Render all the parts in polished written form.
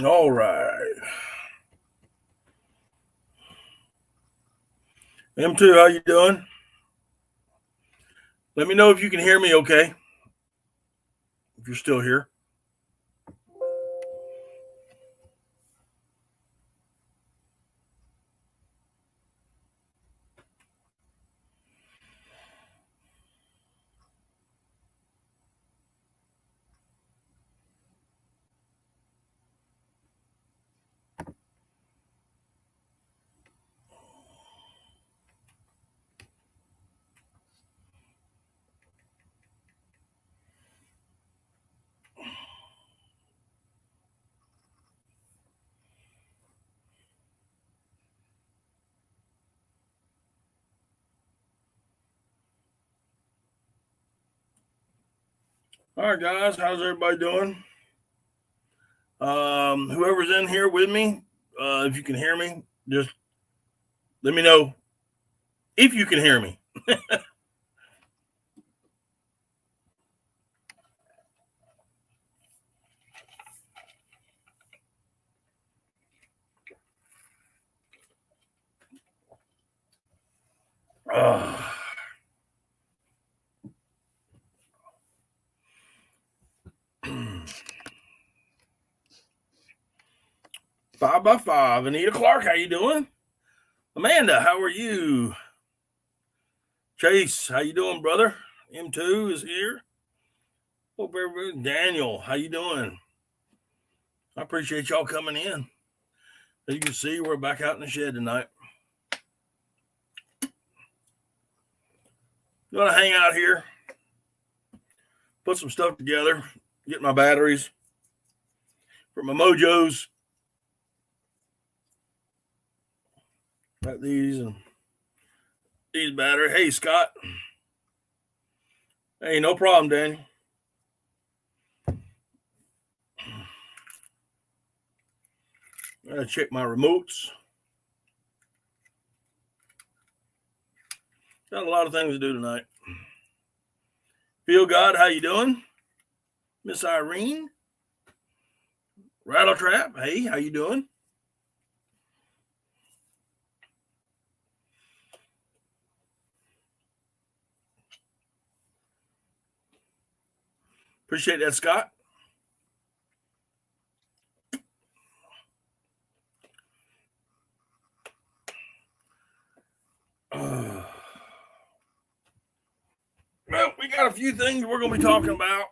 All right. M2, how you doing? Let me know if you can hear me okay. If you're still here. All right, guys. How's everybody doing? Whoever's in here with me, if you can hear me, just let me know if you can hear me. uh, 5x5. Anita Clark, how you doing? Amanda, how are you? Chase, how you doing, brother? M2 is here. Hope everybody. Daniel, how you doing? I appreciate y'all coming in. As you can see, we're back out in the shed tonight. Gonna hang out here, put some stuff together, get my batteries for my Mojos. Got these and these batteries. Hey, Scott. Hey, no problem, Daniel. Gotta check my remotes. Got a lot of things to do tonight. Feel God, how you doing? Miss Irene. Rattle Trap, hey, how you doing? Appreciate that, Scott. Well, we got a few things we're going to be talking about.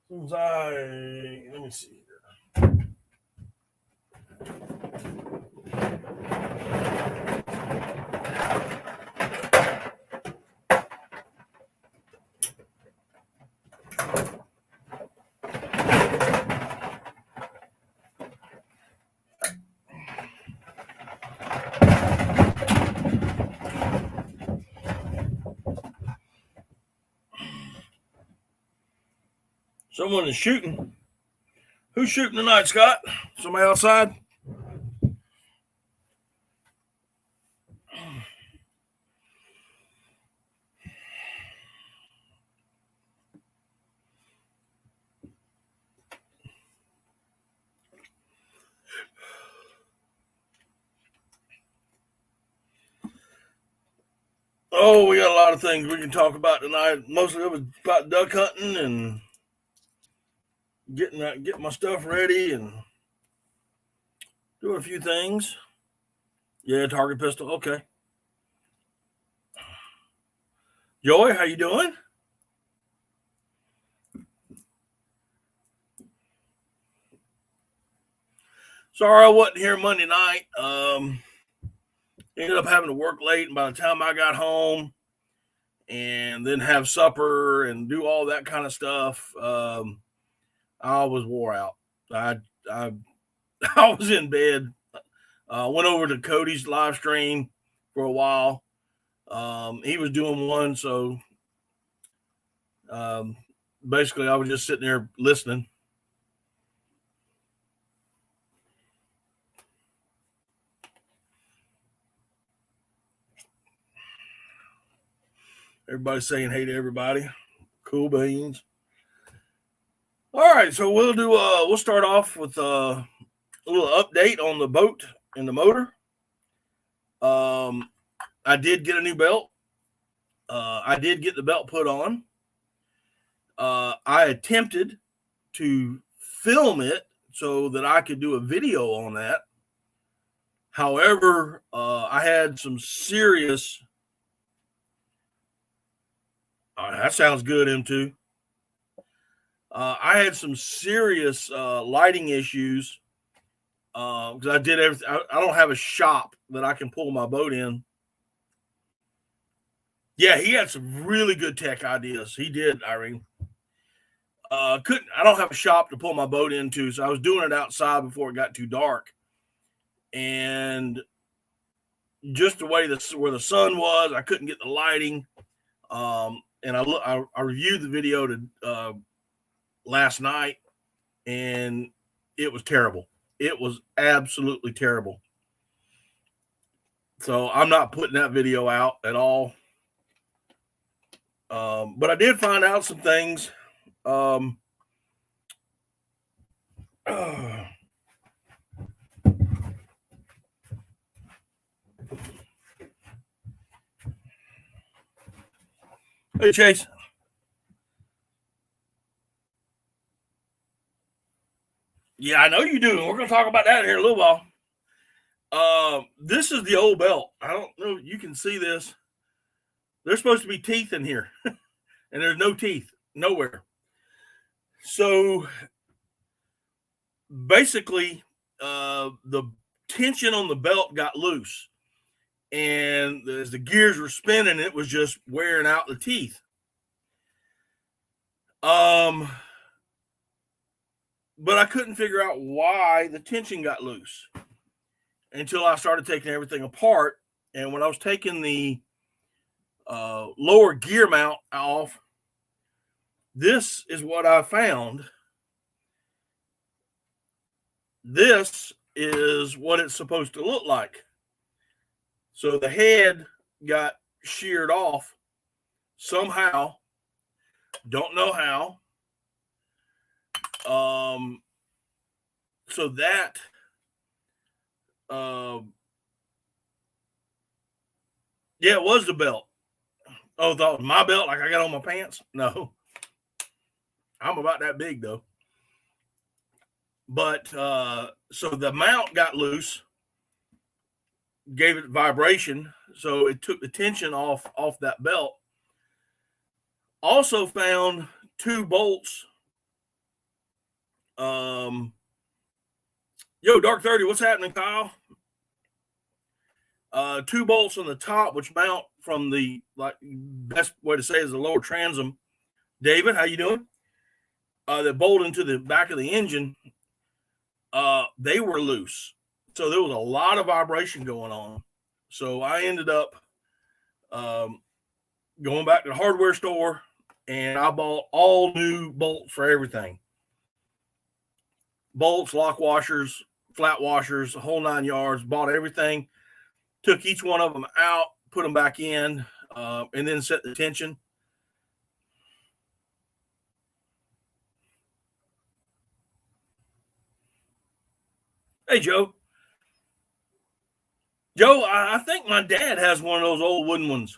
Let me see here. Someone is shooting. Who's shooting tonight, Scott? Somebody outside? Oh, we got a lot of things we can talk about tonight. Mostly it was about duck hunting and getting my stuff ready and doing a few things. Yeah, target pistol. Okay. Joy, how you doing? Sorry I wasn't here Monday night. Ended up having to work late, and by the time I got home and then have supper and do all that kind of stuff, I was wore out. I I was in bed. Went over to Cody's live stream for a while. He was doing one, so basically I was just sitting there listening. Everybody's saying hey to everybody. Cool beans. All right, so we'll start off with a little update on the boat and the motor. I did get a new belt. I did get the belt put on. I attempted to film it so that I could do a video on that. However, I had some serious. That sounds good, M2. I had some serious lighting issues because I did everything. I don't have a shop that I can pull my boat in. Yeah, he had some really good tech ideas. He did, Irene. I don't have a shop to pull my boat into, so I was doing it outside before it got too dark. And just the way where the sun was, I couldn't get the lighting. And I reviewed the video last night, and it was terrible. It was absolutely terrible. So I'm not putting that video out at all. But I did find out some things. Hey, Chase. Yeah, I know you do. We're going to talk about that here in a little while. This is the old belt. I don't know. You can see this. There's supposed to be teeth in here, and there's no teeth nowhere. So basically, the tension on the belt got loose, and as the gears were spinning, it was just wearing out the teeth. But I couldn't figure out why the tension got loose until I started taking everything apart. And when I was taking the lower gear mount off, this is what I found. This is what it's supposed to look like. So the head got sheared off somehow. Don't know how. So that yeah, it was the belt. Oh, that was my belt like I got on my pants? No. I'm about that big though. But so the mount got loose, gave it vibration, so it took the tension off that belt. Also found 2 bolts. Yo, Dark 30, what's happening, Kyle? 2 bolts on the top, which mount from the, like, best way to say is the lower transom. David, how you doing? That bolt into the back of the engine. They were loose, so there was a lot of vibration going on. So I ended up going back to the hardware store, and I bought all new bolts for everything. Bolts, lock washers, flat washers, the whole 9 yards. Bought everything, took each one of them out, put them back in, and then set the tension. Hey, Joe. Joe, I think my dad has one of those old wooden ones.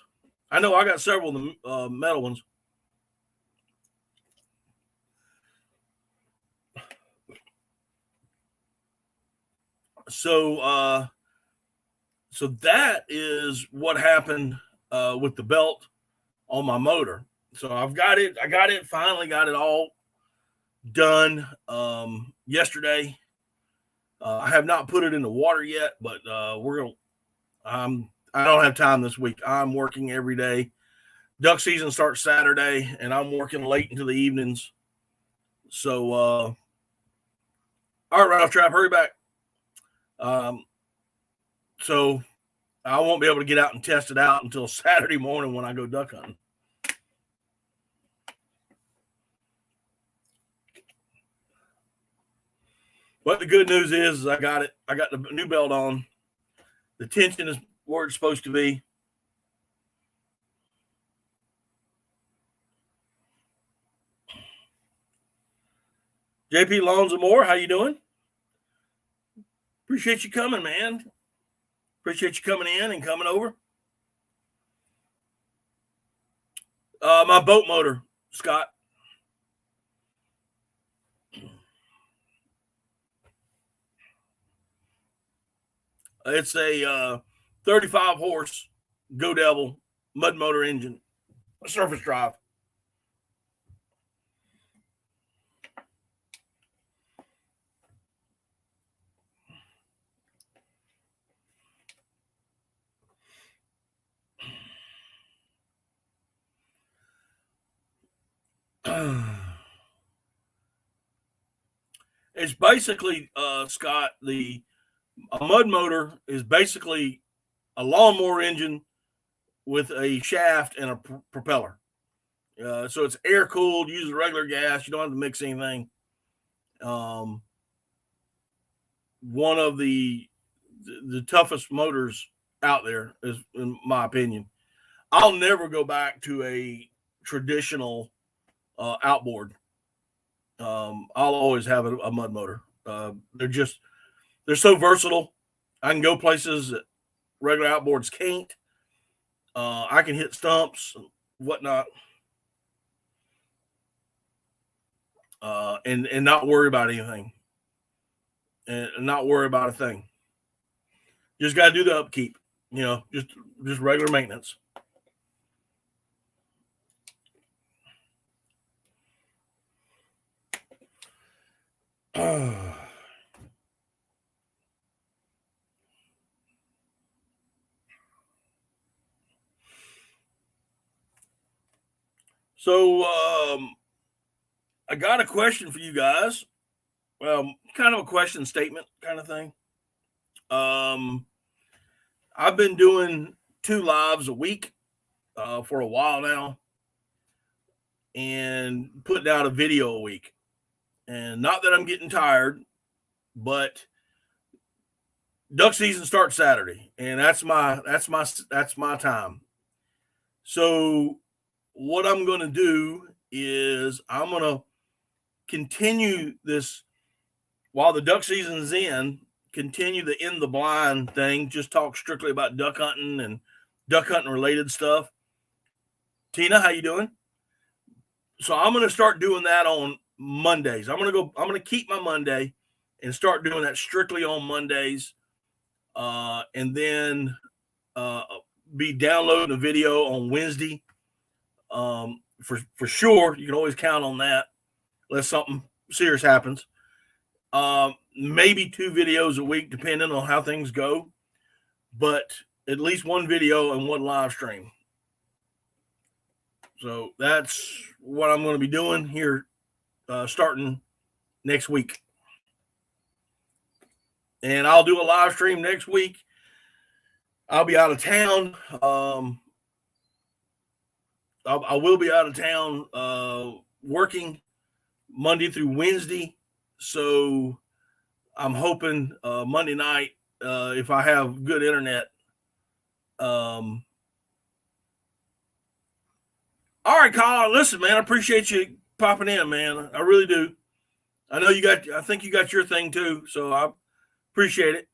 I know I got several of the metal ones. So that is what happened with the belt on my motor. So I finally got it all done yesterday. I have not put it in the water yet, but I don't have time this week. I'm working every day. Duck season starts Saturday, and I'm working late into the evenings. So, all right, Ralph Trap, hurry back. So I won't be able to get out and test it out until Saturday morning when I go duck hunting. But the good news is I got it. I got the new belt on. The tension is where it's supposed to be. JP Lawns and More, how you doing? Appreciate you coming, man. Appreciate you coming in and coming over. My boat motor, Scott. It's a 35 horse Go Devil mud motor engine, surface drive. It's basically, Scott, a mud motor is basically a lawnmower engine with a shaft and a propeller. So it's air cooled, uses regular gas. You don't have to mix anything. One of the toughest motors out there, is in my opinion. I'll never go back to a traditional outboard. I'll always have a mud motor. They're so versatile. I can go places that regular outboards can't. I can hit stumps and whatnot, and not worry about anything, and not worry about a thing. Just got to do the upkeep, just regular maintenance. So I got a question for you guys. Kind of a question statement kind of thing. I've been doing 2 lives a week for a while now, and putting out a video a week. And not that I'm getting tired, but duck season starts Saturday, and that's my time. So what I'm going to do is I'm going to continue this while the duck season's continue the in the blind thing, just talk strictly about duck hunting and duck hunting related stuff. Tina, how you doing? So I'm going to start doing that on Mondays. I'm going to keep my Monday and start doing that strictly on Mondays. And then be downloading a video on Wednesday. For sure, you can always count on that unless something serious happens. Maybe 2 videos a week, depending on how things go, but at least 1 video and 1 live stream. So that's what I'm going to be doing here, starting next week. And I'll do a live stream next week. I'll be out of town. I will be out of town working Monday through Wednesday. So I'm hoping Monday night, if I have good internet. All right, Colin, listen, man, I appreciate you popping in, man. I really do. I know I think you got your thing too. So I appreciate it.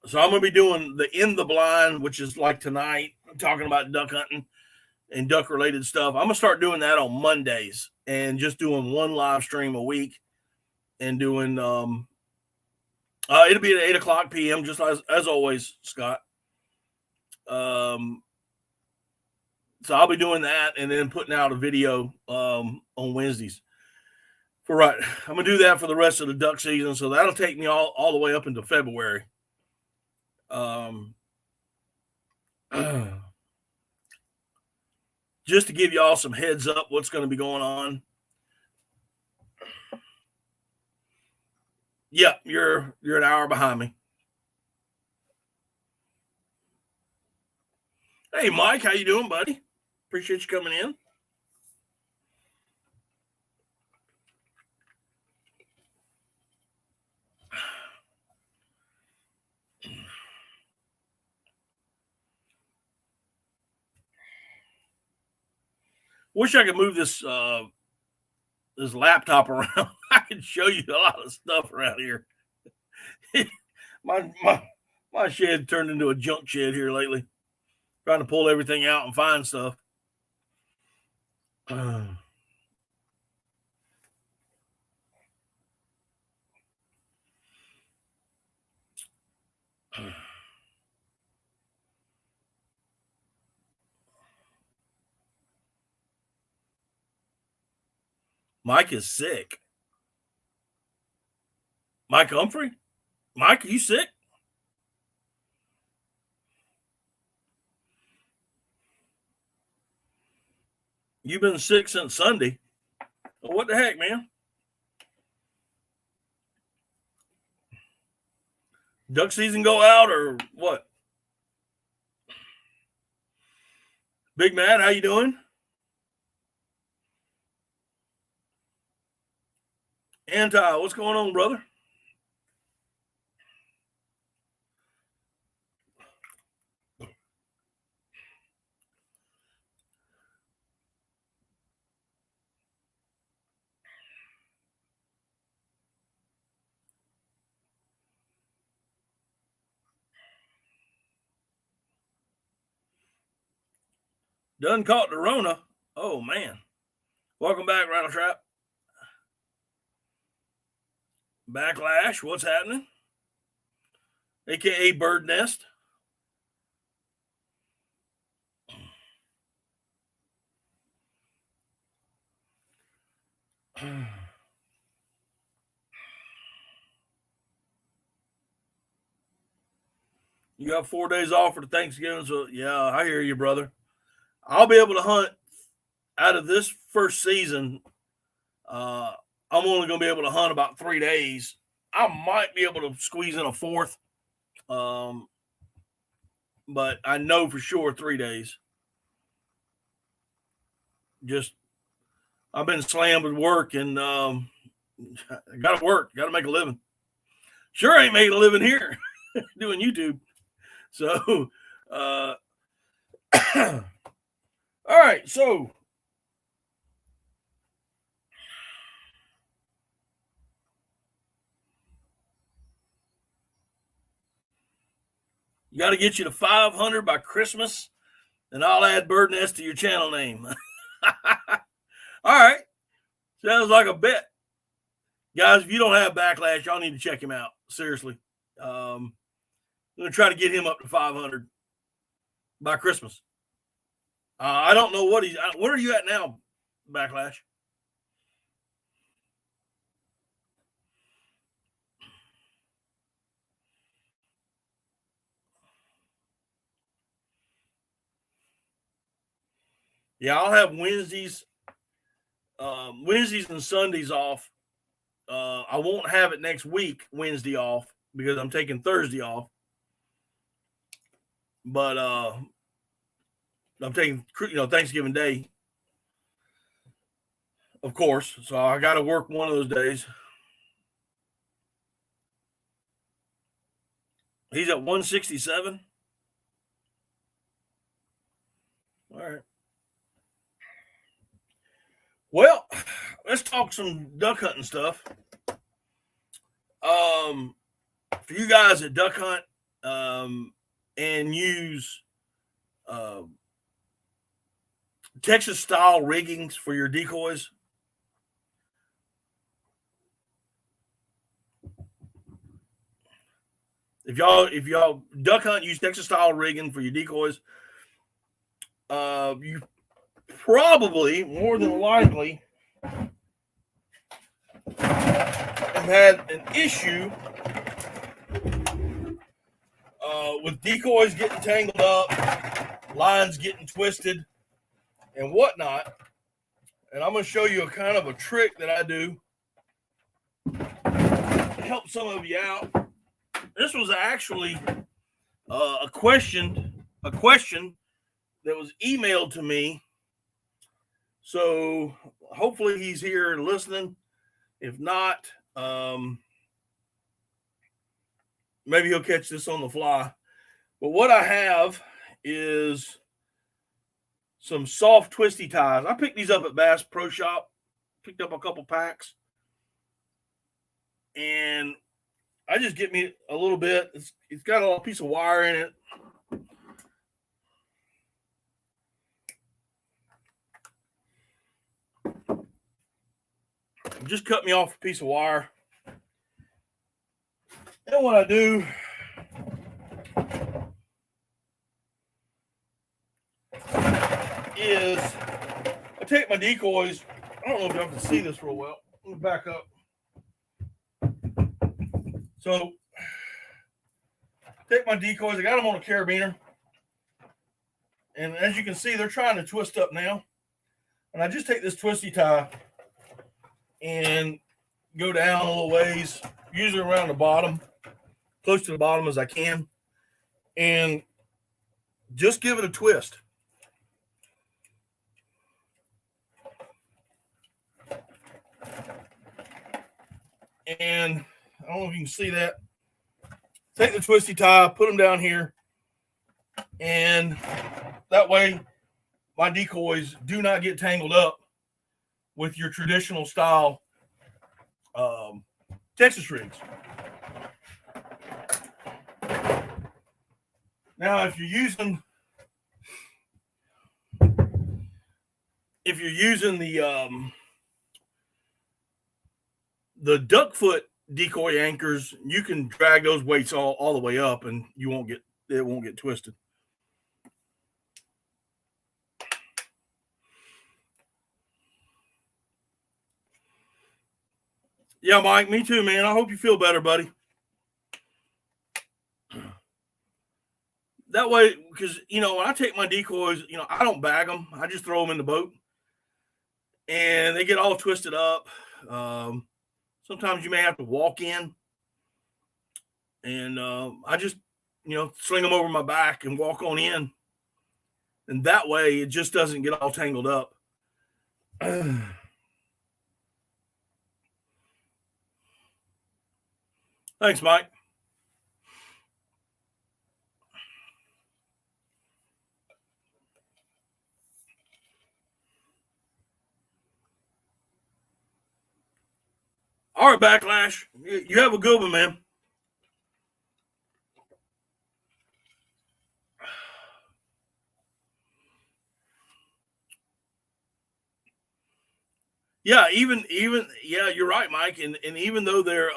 So I'm going to be doing the in the blind, which is like tonight, talking about duck hunting and duck related stuff. I'm going to start doing that on Mondays and just doing 1 live stream a week, and doing, it'll be at 8:00 PM, just as always, Scott. So I'll be doing that and then putting out a video on Wednesdays. I'm going to do that for the rest of the duck season. So that'll take me all the way up into February. Just to give you all some heads up what's going to be going on. Yeah, you're an hour behind me. Hey, Mike, how you doing, buddy? Appreciate you coming in. Wish I could move this this laptop around. I can show you a lot of stuff around here. my shed turned into a junk shed here lately. Trying to pull everything out and find stuff. Mike is sick. Mike Humphrey? Mike, are you sick? You've been sick since Sunday. Well, what the heck, man? Duck season go out or what? Big Matt, how you doing? Anti, what's going on, brother? Done caught the Rona. Oh, man. Welcome back, Rattletrap. Backlash, what's happening? AKA Bird Nest. You got 4 days off for the Thanksgiving, so yeah, I hear you, brother. I'll be able to hunt out of this first season. I'm only going to be able to hunt about 3 days. I might be able to squeeze in a fourth, but I know for sure 3 days. Just I've been slammed with work and got to work, got to make a living. Sure ain't making a living here doing YouTube. So, all right. So, you got to get you to 500 by Christmas, and I'll add Bird Nest to your channel name. All right. Sounds like a bet. Guys, if you don't have Backlash, y'all need to check him out. Seriously. I'm going to try to get him up to 500 by Christmas. I don't know what are you at now, Backlash? Yeah, I'll have Wednesdays and Sundays off. I won't have it next week, Wednesday off, because I'm taking Thursday off. But I'm taking, Thanksgiving Day, of course. So I got to work one of those days. He's at 167. All right. Well, let's talk some duck hunting stuff. For you guys that duck hunt and use Texas style riggings for your decoys, if y'all duck hunt, use Texas style rigging for your decoys, you probably, more than likely, have had an issue with decoys getting tangled up, lines getting twisted, and whatnot. And I'm going to show you a kind of a trick that I do to help some of you out. This was actually a question that was emailed to me. So hopefully he's here and listening. If not, maybe he'll catch this on the fly. But what I have is some soft twisty ties. I picked these up at Bass Pro Shop. Picked up a couple packs. And I just get me a little bit. It's got a little piece of wire in it. Just cut me off a piece of wire. And what I do is I take my decoys. I don't know if y'all can see this real well. Let me back up. So take my decoys. I got them on a carabiner. And as you can see, they're trying to twist up now. And I just take this twisty tie and go down a little ways, usually around the bottom, close to the bottom as I can, and just give it a twist. And I don't know if you can see that. Take the twisty tie, put them down here, and that way my decoys do not get tangled up with your traditional style Texas rigs. Now, if you're using the duck foot decoy anchors, you can drag those weights all the way up, and it won't get twisted. Yeah, Mike, me too, man. I hope you feel better, buddy. That way, because, when I take my decoys, I don't bag them. I just throw them in the boat. And they get all twisted up. Sometimes you may have to walk in. And I just, sling them over my back and walk on in. And that way, it just doesn't get all tangled up. Thanks, Mike. All right, Backlash. You have a good one, man. Yeah, you're right, Mike. And even though they're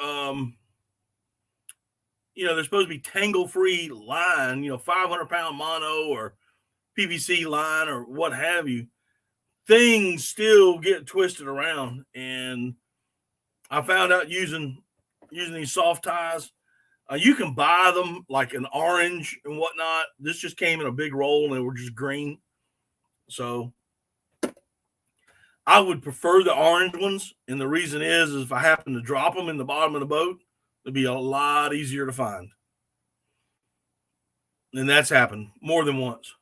they're supposed to be tangle-free line, 500-pound mono or PVC line or what have you, things still get twisted around. And I found out using these soft ties, you can buy them like an orange and whatnot. This just came in a big roll and they were just green. So I would prefer the orange ones. And the reason is if I happen to drop them in the bottom of the boat, it'd be a lot easier to find. And that's happened more than once.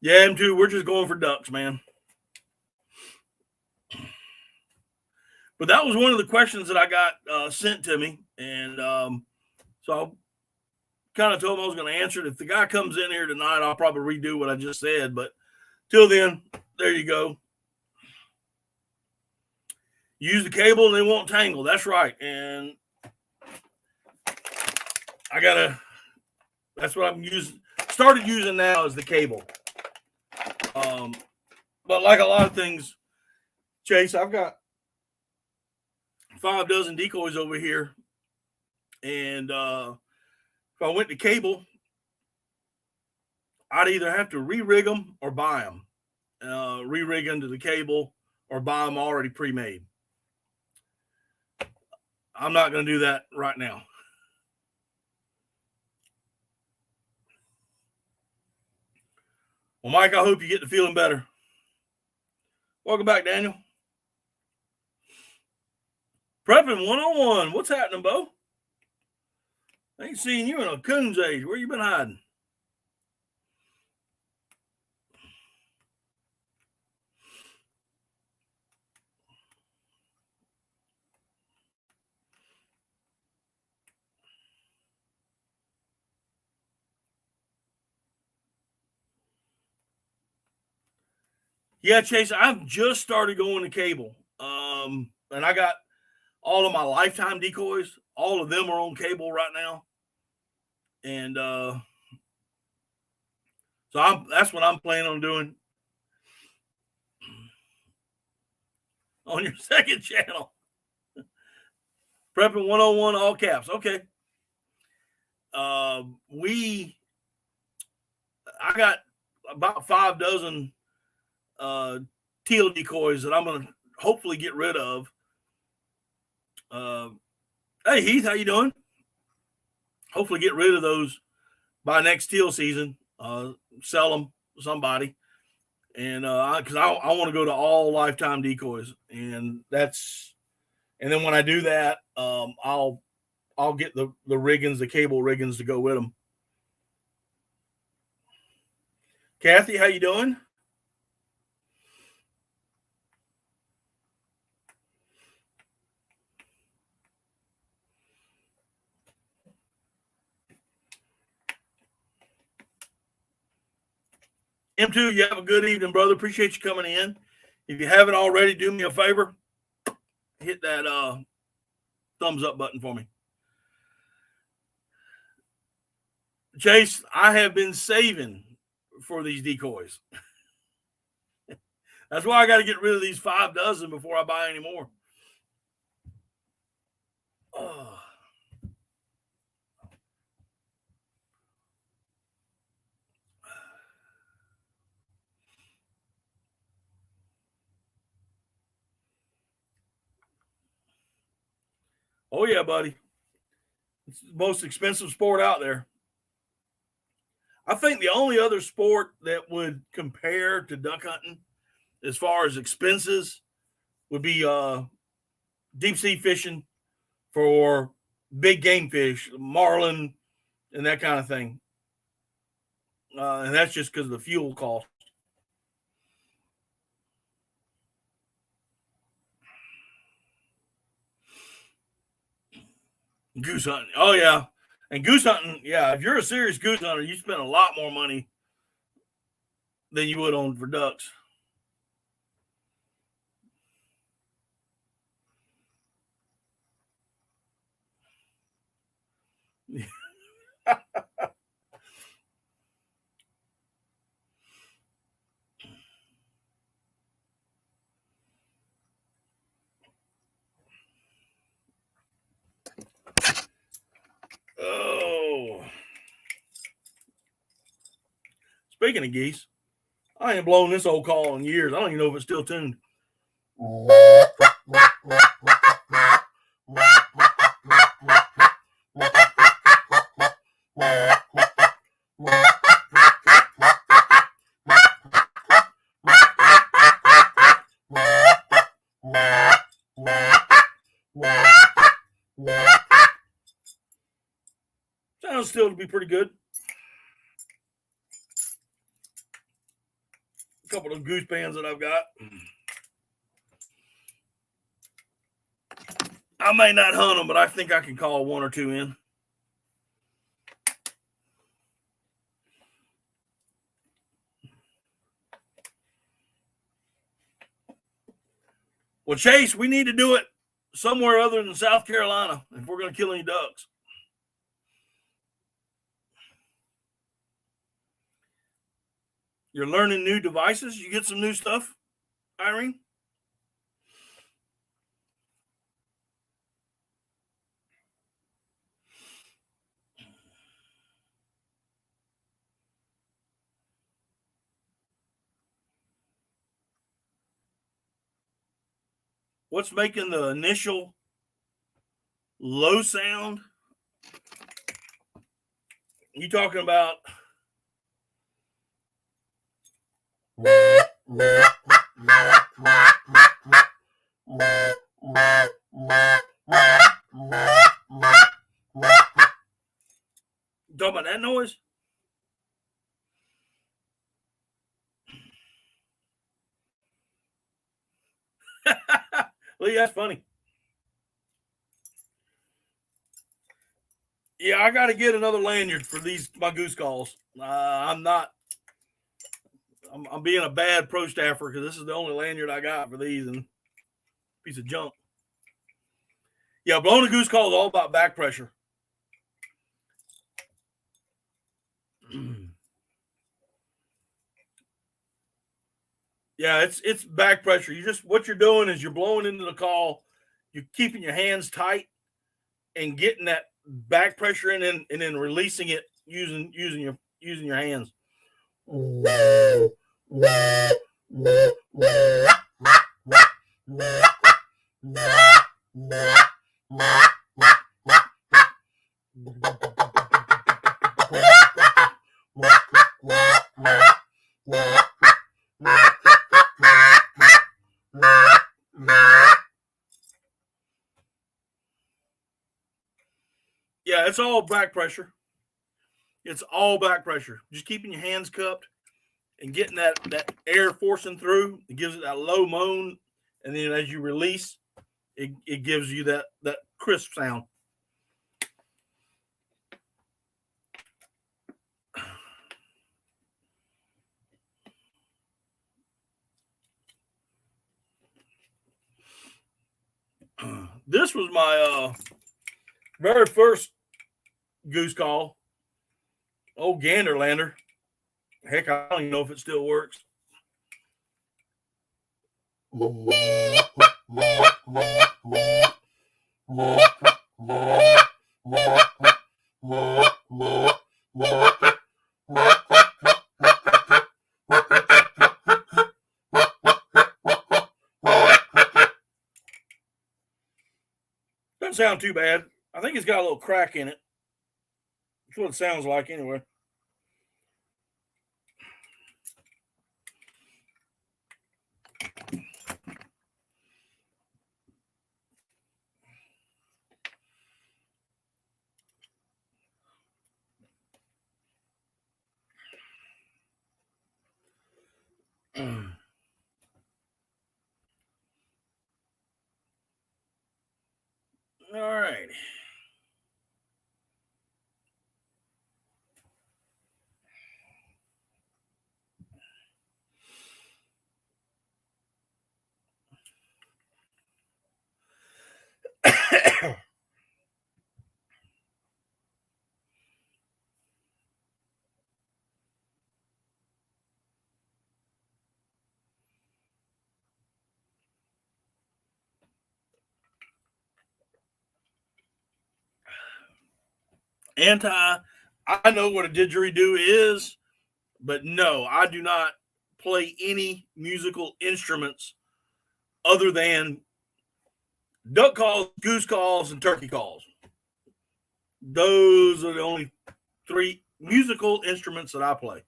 Yeah, M2, we're just going for ducks, man. But that was one of the questions that I got sent to me. And so I kind of told him I was going to answer it. If the guy comes in here tonight, I'll probably redo what I just said. But till then, there you go. Use the cable and they won't tangle. That's right. And that's what I'm started using now is the cable. But like a lot of things, Chase, I've got 5 dozen decoys over here. And if I went to cable, I'd either have to re-rig them or buy them. Re-rig into the cable or buy them already pre-made. I'm not going to do that right now. Well, Mike, I hope you get to feeling better. Welcome back, Daniel. Prepping 101. What's happening, Bo? I ain't seen you in a coon's age. Where you been hiding? Yeah, Chase, I've just started going to cable. And I got all of my lifetime decoys. All of them are on cable right now. And so that's what I'm planning on doing on your second channel. Prepping 101 all caps. Okay. I got about 5 dozen teal decoys that I'm going to hopefully get rid of. Hey Heath, how you doing? Hopefully get rid of those by next teal season. Sell them to somebody, and because I want to go to all lifetime decoys, and then when I do that, I'll get the riggings, the cable riggings to go with them. Kathy, how you doing? M2, you have a good evening, brother. Appreciate you coming in. If you haven't already, do me a favor. Hit that thumbs up button for me. Chase, I have been saving for these decoys. That's why I got to get rid of these 5 dozen before I buy any more. Oh, yeah, buddy. It's the most expensive sport out there. I think the only other sport that would compare to duck hunting as far as expenses would be deep sea fishing for big game fish, marlin, and that kind of thing. And that's just because of the fuel cost. Goose hunting. Oh, yeah. And goose hunting, yeah, if you're a serious goose hunter, you spend a lot more money than you would on for ducks. Oh. Speaking of geese, I ain't blown this old call in years. I don't even know if it's still tuned. Sounds still to be pretty good. A couple of goose pans that I've got. I may not hunt them, but I think I can call 1 or 2 in. Well, Chase, we need to do it somewhere other than South Carolina if we're going to kill any ducks. You're learning new devices. You get some new stuff, Irene? What's making the initial low sound? You talking about? Talking about that noise? Lee, that's funny. Yeah, I got to get another lanyard for my goose calls. I'm not I'm being a bad pro staffer because this is the only lanyard I got for these and piece of junk. Yeah, blowing a goose call is all about back pressure. Yeah, it's back pressure. What you're doing is you're blowing into the call, you're keeping your hands tight and getting that back pressure in and then releasing it using your hands. Yeah, it's all back pressure. It's all back pressure. Just keeping your hands cupped and getting that air forcing through. It gives it that low moan, and then as you release, it gives you that crisp sound. This was my very first goose call. Old Ganderlander. Heck, I don't even know if it still works. Doesn't sound too bad. I think it's got a little crack in it. That's what it sounds like anyway. All right. I know what a didgeridoo is, but no, I do not play any musical instruments other than duck calls, goose calls, and turkey calls. Those are the only 3 musical instruments that I play.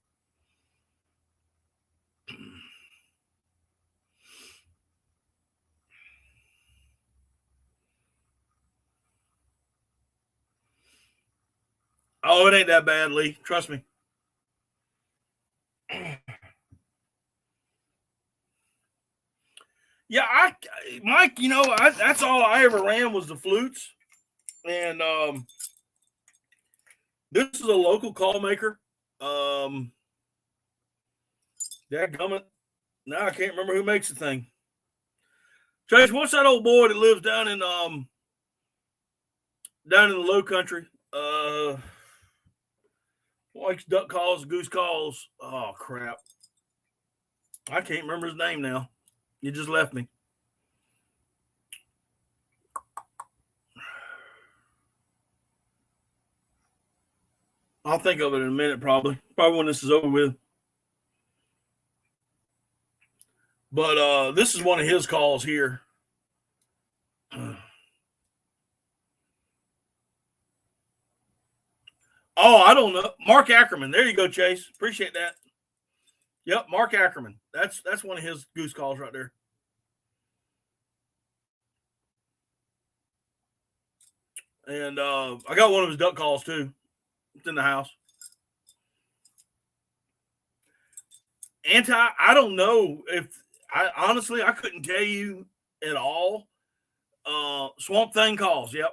Oh, it ain't that bad, Lee. Trust me. Yeah, Mike, that's all I ever ran was the flutes. And this is a local call maker. Dadgummit. Now I can't remember who makes the thing. Chase, what's that old boy that lives down in the low country? Likes duck calls, goose calls. Oh crap. I can't remember his name now. You just left me. I'll think of it in a minute, probably when this is over with. But this is one of his calls here. Oh, I don't know. Mark Ackerman. There you go, Chase. Appreciate that. Yep, Mark Ackerman. That's one of his goose calls right there. And I got one of his duck calls too. It's in the house. I don't know if I couldn't tell you at all. Swamp Thing calls. Yep.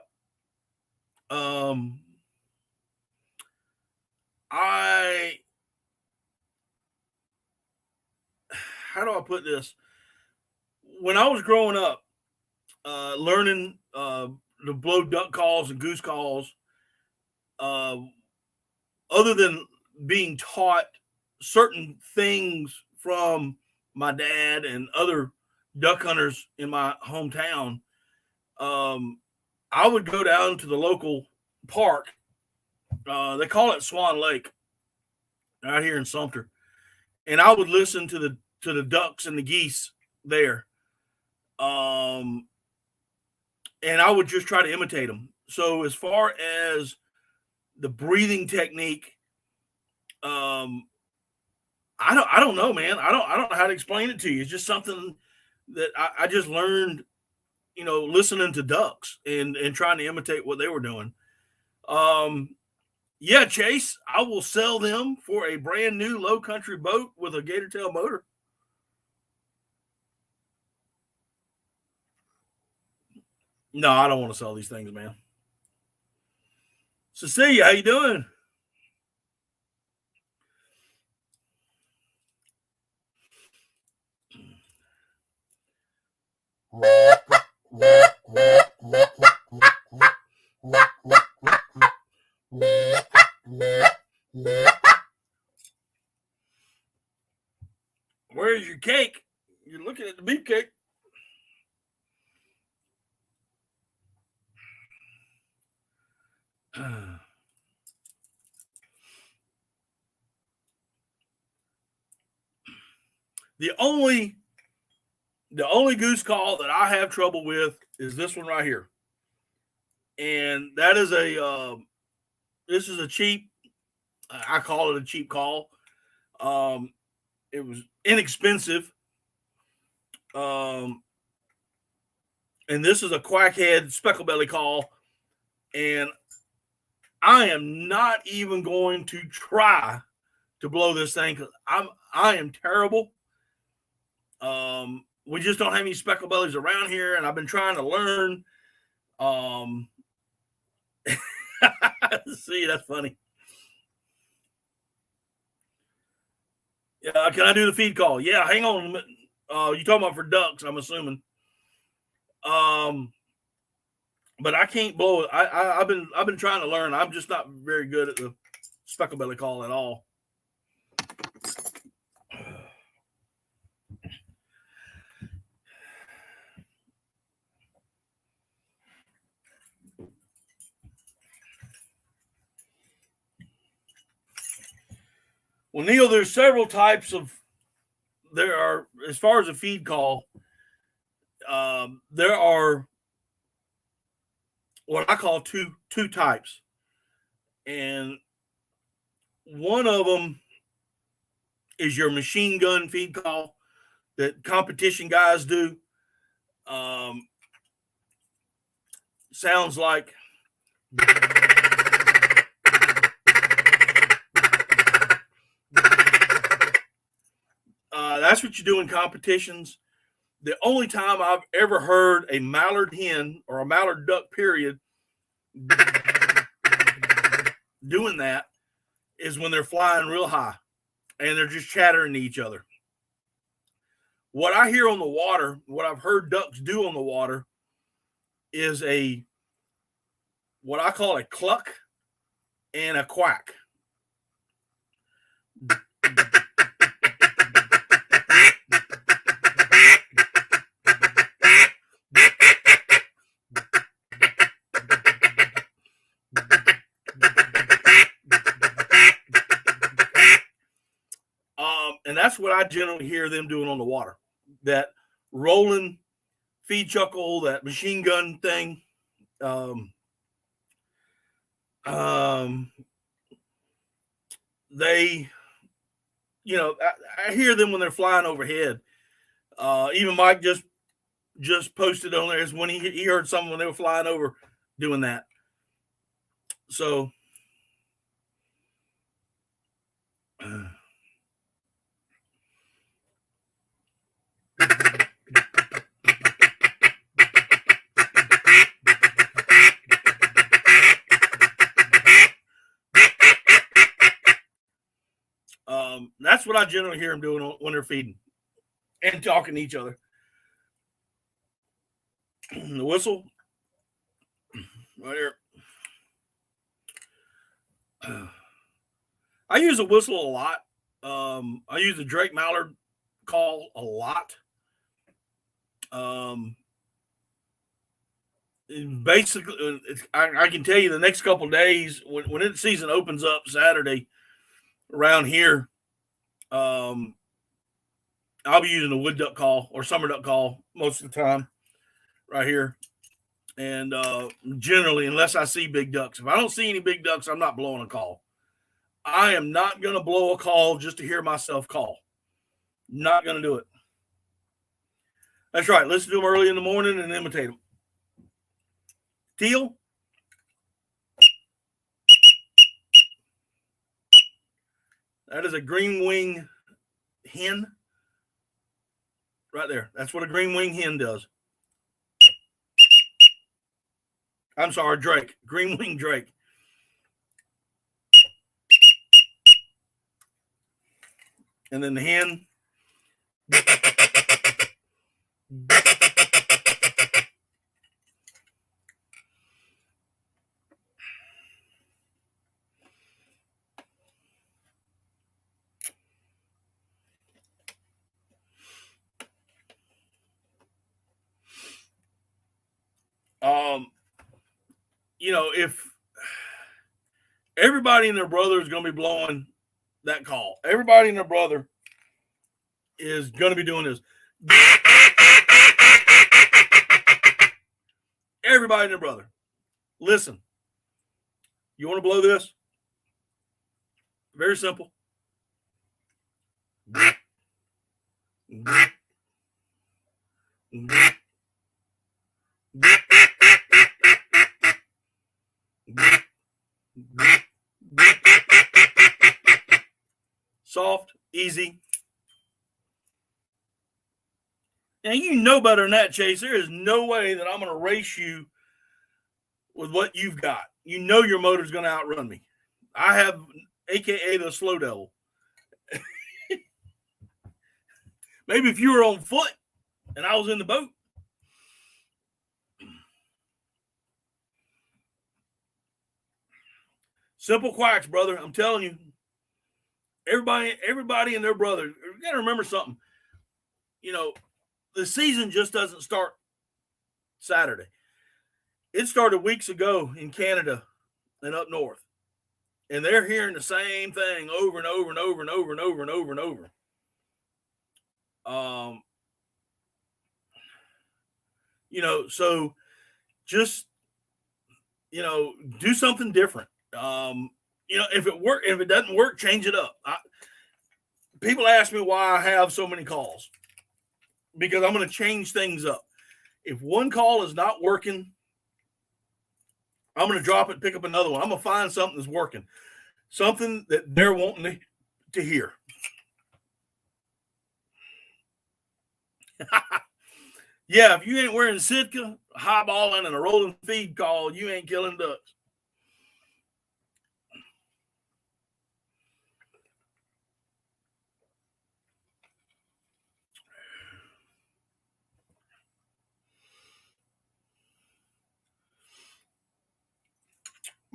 how do I put this? When I was growing up, learning to blow duck calls and goose calls, uh, other than being taught certain things from my dad and other duck hunters in my hometown, I would go down to the local park. They call it Swan Lake out here in Sumter, and I would listen to the ducks and the geese there, and I would just try to imitate them. So as far as the breathing technique, I don't know, man. I don't know how to explain it to you. It's just something that I just learned, listening to ducks and trying to imitate what they were doing. Yeah, Chase, I will sell them for a brand new low country boat with a gator tail motor. No, I don't want to sell these things, man. Cecilia, how you doing? Where's your cake? You're looking at the beefcake. The only goose call that I have trouble with is this one right here, and that is this is a cheap. I call it a cheap call. It was inexpensive, and this is a Quackhead speckle belly call, and I am not even going to try to blow this thing because I am terrible. We just don't have any speckle bellies around here, and I've been trying to learn. See, that's funny. Yeah, can I do the feed call? Yeah, hang on a minute. You talking about for ducks? I'm assuming. But I can't blow it. I've been trying to learn. I'm just not very good at the speckle belly call at all. Well, Neil, there's several types of. There are, as far as a feed call, there are what I call two types, and one of them is your machine gun feed call that competition guys do. Sounds like that's what you do in competitions. The only time I've ever heard a mallard hen or a mallard duck, period, doing that is when they're flying real high and they're just chattering to each other. What I hear on the water, what I've heard ducks do on the water, is what I call a cluck and a quack. And that's what I generally hear them doing on the water. That rolling feed chuckle, that machine gun thing. They, I hear them when they're flying overhead. Even Mike just posted on there is when he heard someone when they were flying over doing that. So that's what I generally hear them doing when they're feeding. and talking to each other. The whistle right here. I use a whistle a lot. I use the Drake Mallard call a lot. Basically, I can tell you the next couple of days when the season opens up Saturday around here, I'll be using a wood duck call or summer duck call most of the time right here. And generally, unless I see big ducks, if I don't see any big ducks, I'm not blowing a call. I am not going to blow a call just to hear myself call. Not going to do it. That's right. Listen to them early in the morning and imitate them. Teal. That is a green wing hen. Right there. That's what a green wing hen does. I'm sorry, Drake. Green wing Drake. And then the hen. If everybody and their brother is going to be blowing that call, everybody and their brother is going to be doing this. Everybody and their brother. Listen, you want to blow this? Very simple. Soft, easy. Now, you know better than that, Chase. There is no way that I'm going to race you with what you've got. You know your motor's going to outrun me. I have, a.k.a. the slow devil. Maybe if you were on foot and I was in the boat. Simple quacks, brother. I'm telling you. Everybody and their brother. You got to remember something. The season just doesn't start Saturday. It started weeks ago in Canada and up north. And they're hearing the same thing over and over and over and over and over and over and over. So just, do something different. If it doesn't work, change it up. People ask me why I have so many calls, because I'm going to change things up. If one call is not working, I'm going to drop it, pick up another one. I'm going to find something that's working, something that they're wanting to hear. Yeah, if you ain't wearing Sitka, highballing, and a rolling feed call, you ain't killing ducks.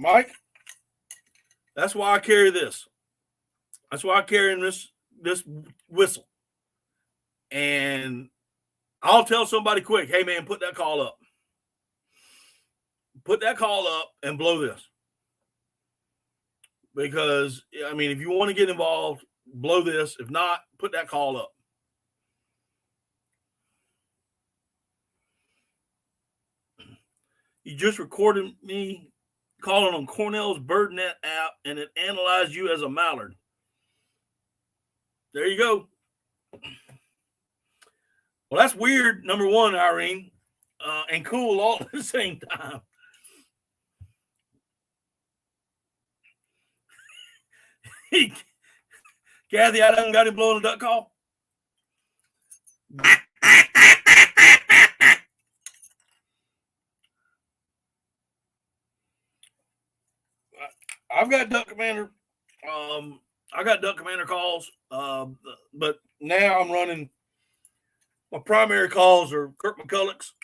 Mike, that's why I carry this. That's why I carry this whistle. And I'll tell somebody quick, hey, man, put that call up. Put that call up and blow this. Because, if you want to get involved, blow this. If not, put that call up. You just recorded me calling on Cornell's BirdNet app, and it analyzed you as a mallard. There you go. Well, that's weird, number one, Irene, and cool all at the same time. Kathy, I done got him blowing a duck call. I've got duck commander. I got duck commander calls, but now I'm running My primary calls are Kirk McCulloch's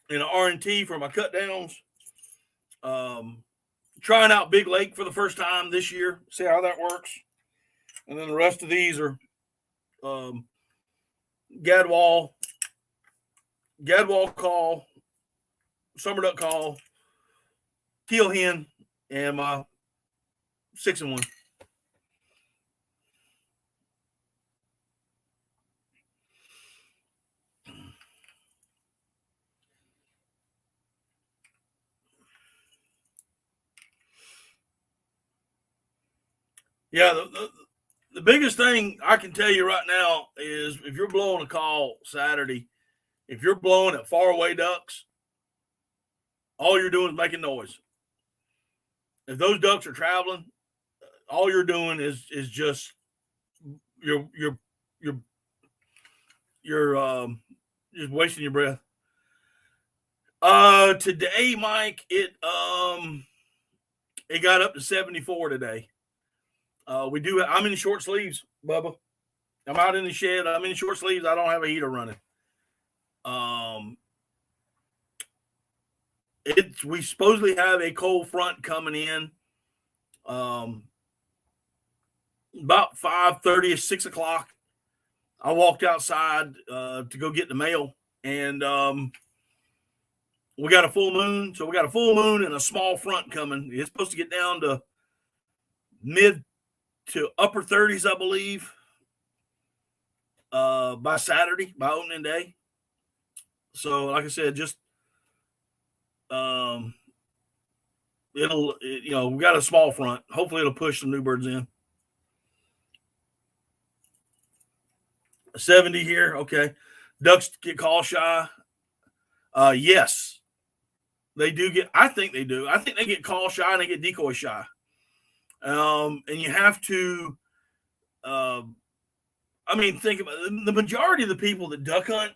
and an R&T for my cut downs. Trying out Big Lake for the first time this year, see how that works. And then the rest of these are Gadwall call, Summer Duck call, Teal Hen, and my 6-1. Yeah, the biggest thing I can tell you right now is if you're blowing a call Saturday, if you're blowing at faraway ducks, all you're doing is making noise. If those ducks are traveling, all you're doing is just you're just wasting your breath. Today, Mike, it got up to 74 today. I'm in short sleeves, Bubba. I'm out in the shed. I'm in short sleeves. I don't have a heater running. We supposedly have a cold front coming in. About 5:30, 6 o'clock. I walked outside to go get the mail, and we got a full moon. So we got a full moon and a small front coming. It's supposed to get down to mid to upper 30s, I believe, by Saturday, by opening day. So, like I said, just we got a small front. Hopefully, it'll push some new birds in. 70 here, okay. Ducks get call shy. Yes, they do get. I think they do. I think they get call shy and they get decoy shy. And you have to. Think about it. The majority of the people that duck hunt,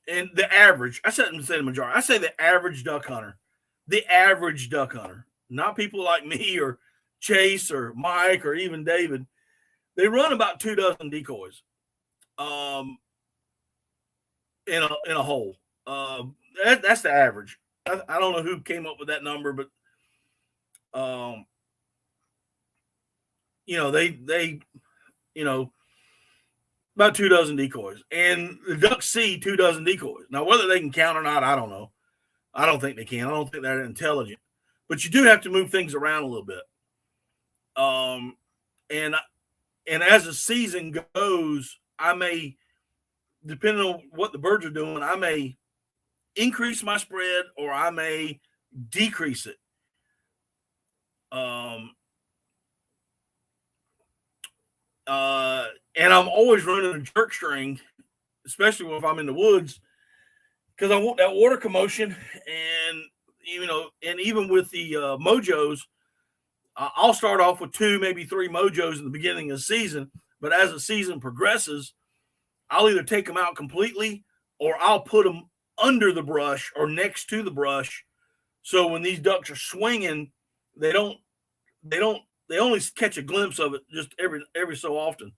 and the average. I shouldn't say the majority. I say the average duck hunter. The average duck hunter, not people like me or Chase or Mike or even David. They run about 24 decoys. In a hole. That's the average. I don't know who came up with that number, but they about 24 decoys, and the ducks see 24 decoys. Now, whether they can count or not, I don't know. I don't think they can. I don't think they're intelligent, but you do have to move things around a little bit. And as the season goes, I may, depending on what the birds are doing, I may increase my spread or I may decrease it. And I'm always running a jerk string, especially if I'm in the woods, because I want that water commotion. And and even with the mojos, I'll start off with 2, maybe 3 mojos in the beginning of the season. But as the season progresses, I'll either take them out completely or I'll put them under the brush or next to the brush. So when these ducks are swinging, they only catch a glimpse of it just every so often.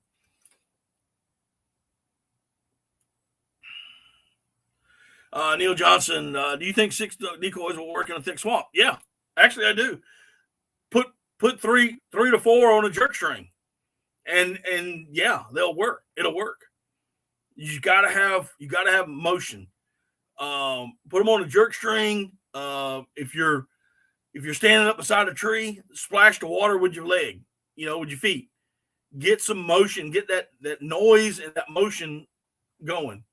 Neil Johnson, do you think 6 decoys will work in a thick swamp? Yeah, actually I do. Put 3 to 4 on a jerk string, and yeah, they'll work. It'll work. You gotta have motion. Put them on a jerk string. If you're standing up beside a tree, splash the water with your leg, with your feet. Get some motion, get that noise and that motion going.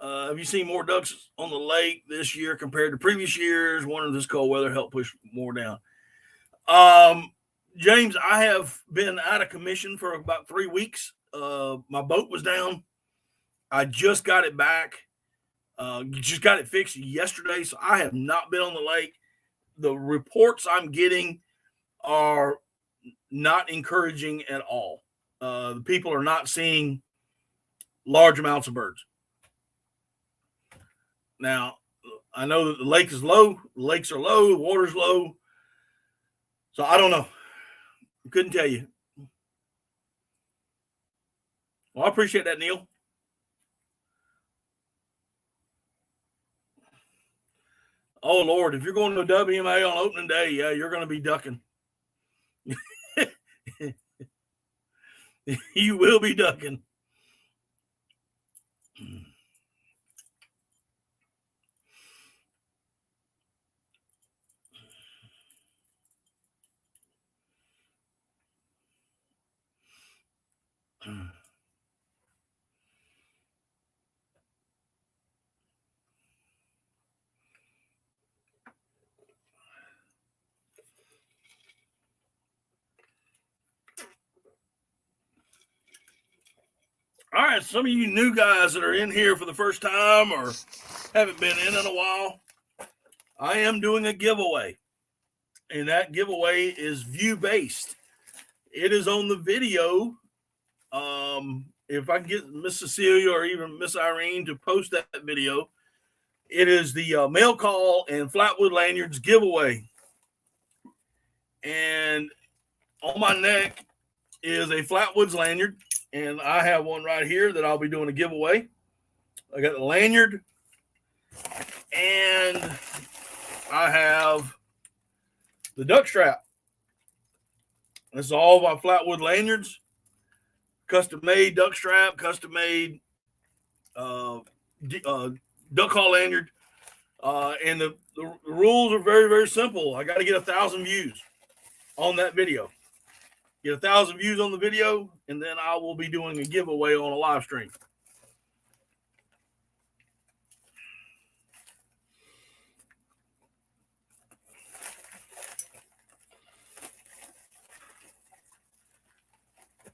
Have you seen more ducks on the lake this year compared to previous years? Wondering if this cold weather helped push more down. James, I have been out of commission for about 3 weeks. My boat was down. I just got it back. Just got it fixed yesterday, so I have not been on the lake. The reports I'm getting are not encouraging at all. The people are not seeing large amounts of birds. Now, I know that the lake is low. The lakes are low. The water's low. So I don't know. Couldn't tell you. Well, I appreciate that, Neil. Oh Lord, if you're going to a WMA on opening day, yeah, you're going to be ducking. You will be ducking. All right, some of you new guys that are in here for the first time or haven't been in a while, I am doing a giveaway, and that giveaway is view based. It is on the video. If I can get Miss Cecilia or even Miss Irene to post that video, it is the mail call and Flatwood lanyards giveaway. And on my neck is a Flatwoods lanyard, and I have one right here that I'll be doing a giveaway. I got the lanyard, and I have the duck strap. This is all my Flatwood lanyards, custom made duck strap, custom made duck call lanyard. And the rules are very, very simple. I got to get 1,000 views on that video. Get 1,000 views on the video, and then I will be doing a giveaway on a live stream.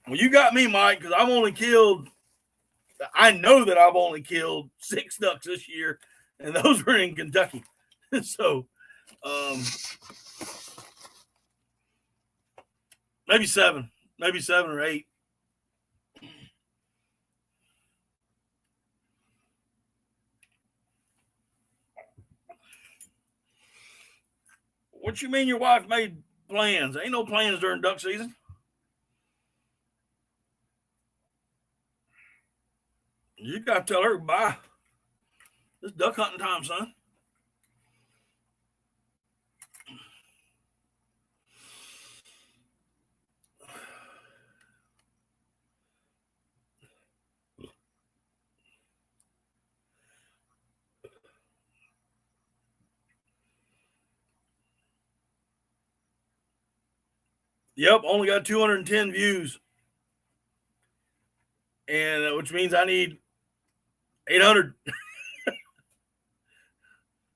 Well, you got me, Mike, because I know that I've only killed 6 ducks this year, and those were in Kentucky. So, maybe 7 or 8. What you mean your wife made plans? Ain't no plans during duck season. You got to tell her, bye. It's duck hunting time, son. Yep, only got 210 views, and which means I need 800,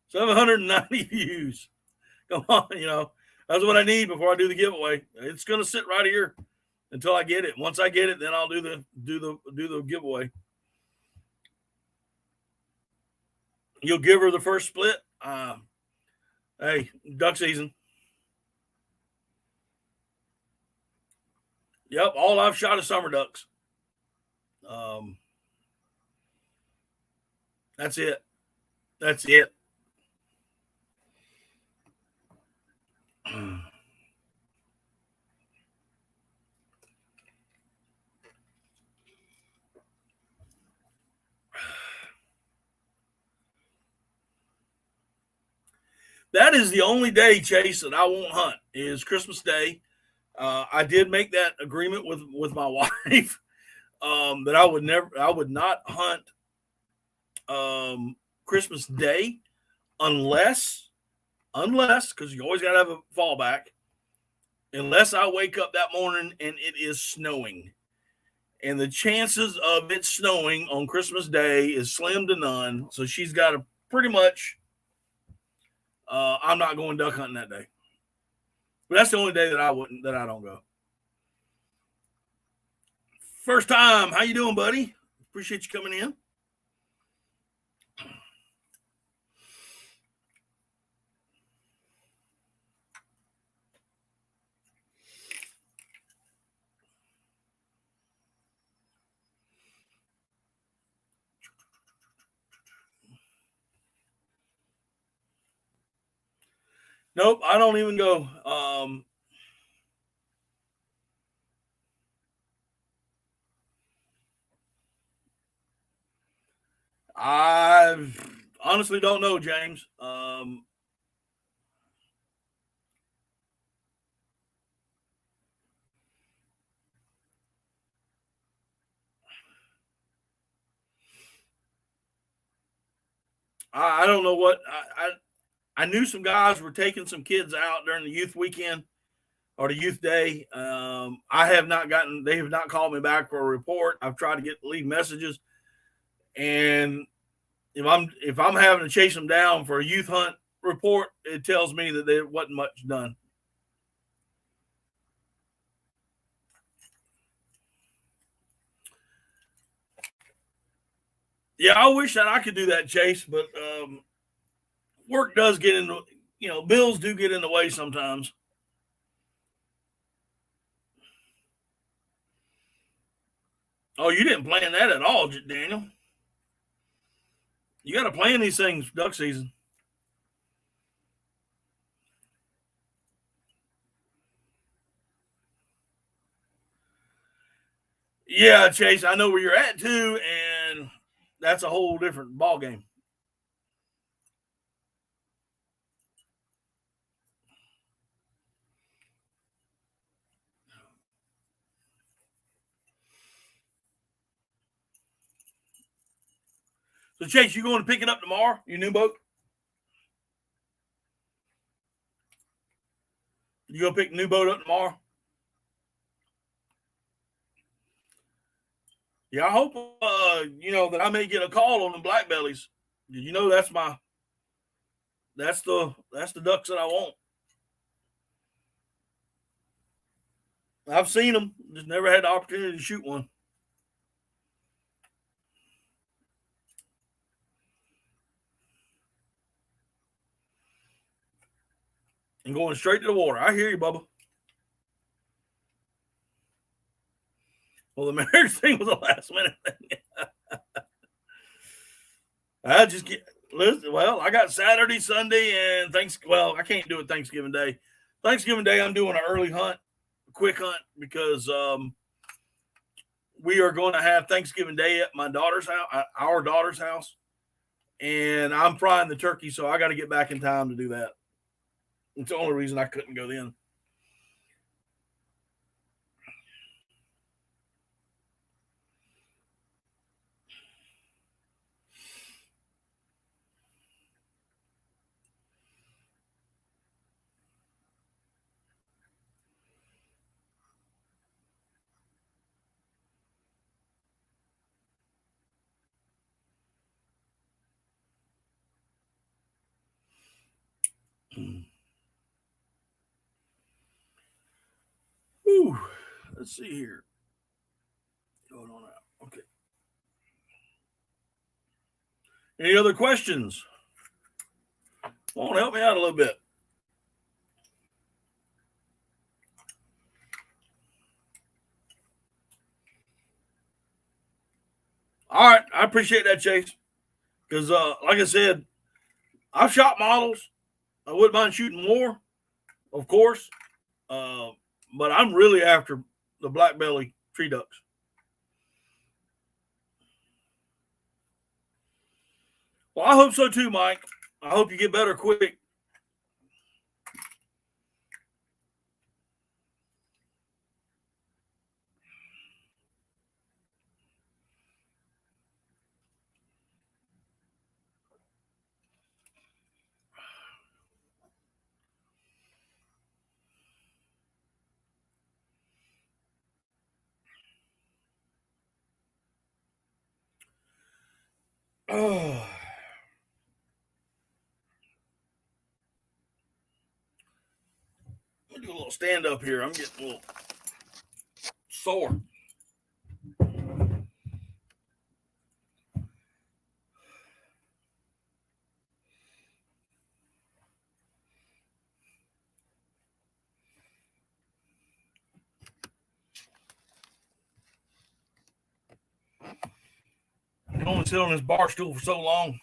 790 views. Come on, that's what I need before I do the giveaway. It's gonna sit right here until I get it. Once I get it, then I'll do the giveaway. You'll give her the first split. Hey, duck season. Yep, all I've shot is summer ducks. That's it. That's it. That is the only day, Chase, that I won't hunt is Christmas Day. I did make that agreement with my wife that I would not hunt Christmas Day unless because you always got to have a fallback, unless I wake up that morning and it is snowing. And the chances of it snowing on Christmas Day is slim to none. So she's got to pretty much, I'm not going duck hunting that day. But that's the only day that I don't go. First time, how you doing, buddy? Appreciate you coming in. Nope, I don't even go. I honestly don't know, James. I don't know what I knew some guys were taking some kids out during the youth weekend or the youth day. I have not gotten. They have not called me back for a report. I've tried to leave messages, and if I'm having to chase them down for a youth hunt report, it tells me that there wasn't much done. Yeah, I wish that I could do that, Chase, but work does get in the, bills do get in the way sometimes. Oh, you didn't plan that at all, Daniel. You got to plan these things duck season. Yeah, Chase, I know where you're at too, and that's a whole different ball game. So, Chase, you going to pick it up tomorrow? Your new boat? You gonna pick the new boat up tomorrow? Yeah, I hope that I may get a call on the black bellies. You know that's the ducks that I want. I've seen them, just never had the opportunity to shoot one. And going straight to the water. I hear you, Bubba. Well, the marriage thing was a last minute thing. I just get listen. Well, I got Saturday, Sunday, and I can't do it Thanksgiving Day. Thanksgiving Day, I'm doing an early hunt, a quick hunt, because we are going to have Thanksgiving Day at my daughter's house, our daughter's house, and I'm frying the turkey, so I got to get back in time to do that. It's the only reason I couldn't go then. Whew. Let's see here. Going on out. Okay. Any other questions? Want to help me out a little bit? All right, I appreciate that, Chase. Because, like I said, I've shot models. I wouldn't mind shooting more, of course. But I'm really after the black belly tree ducks. Well, I hope so too, Mike. I hope you get better quick. Oh. Let me do a little stand up here. I'm getting a little sore. I can only sit on this bar stool for so long.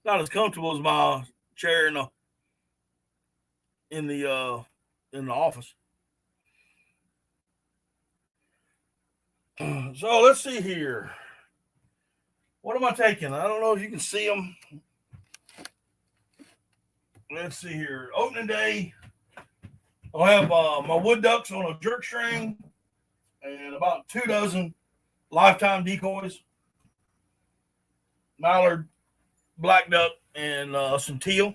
Not as comfortable as my chair in the office. So let's see here. What am I taking? I don't know if you can see them. Let's see here. Opening day, I'll have my wood ducks on a jerk string and about 2 dozen lifetime decoys. Mallard black duck and some teal.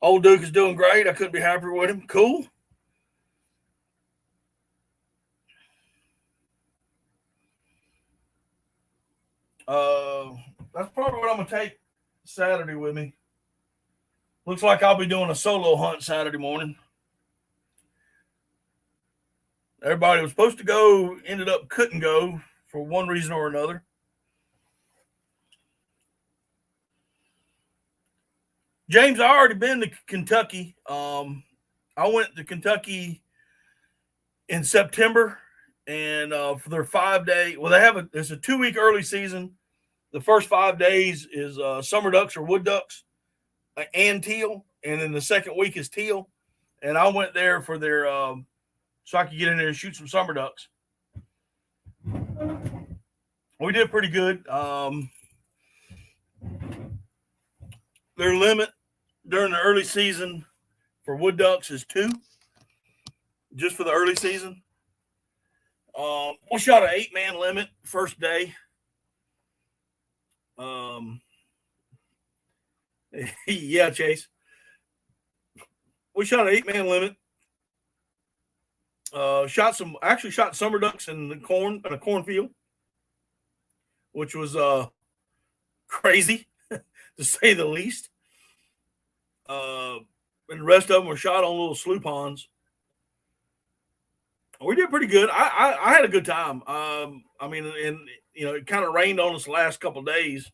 Old Duke is doing great. I couldn't be happier with him. Cool. That's probably what I'm going to take Saturday with me. Looks like I'll be doing a solo hunt Saturday morning. Everybody was supposed to go, ended up couldn't go for one reason or another. James, I already been to Kentucky. I went to Kentucky in September, and for their 5-day, well, it's a 2-week early season. The first 5 days is summer ducks or wood ducks and teal, and then the second week is teal. And I went there for their so I could get in there and shoot some summer ducks. We did pretty good. Their limit during the early season for wood ducks is 2, just for the early season. We shot an 8-man limit first day. Yeah, Chase. We shot an 8-man limit. Shot summer ducks in a cornfield, which was crazy to say the least. And the rest of them were shot on little slough ponds. We did pretty good. I had a good time. I mean, and it kind of rained on us the last couple of days.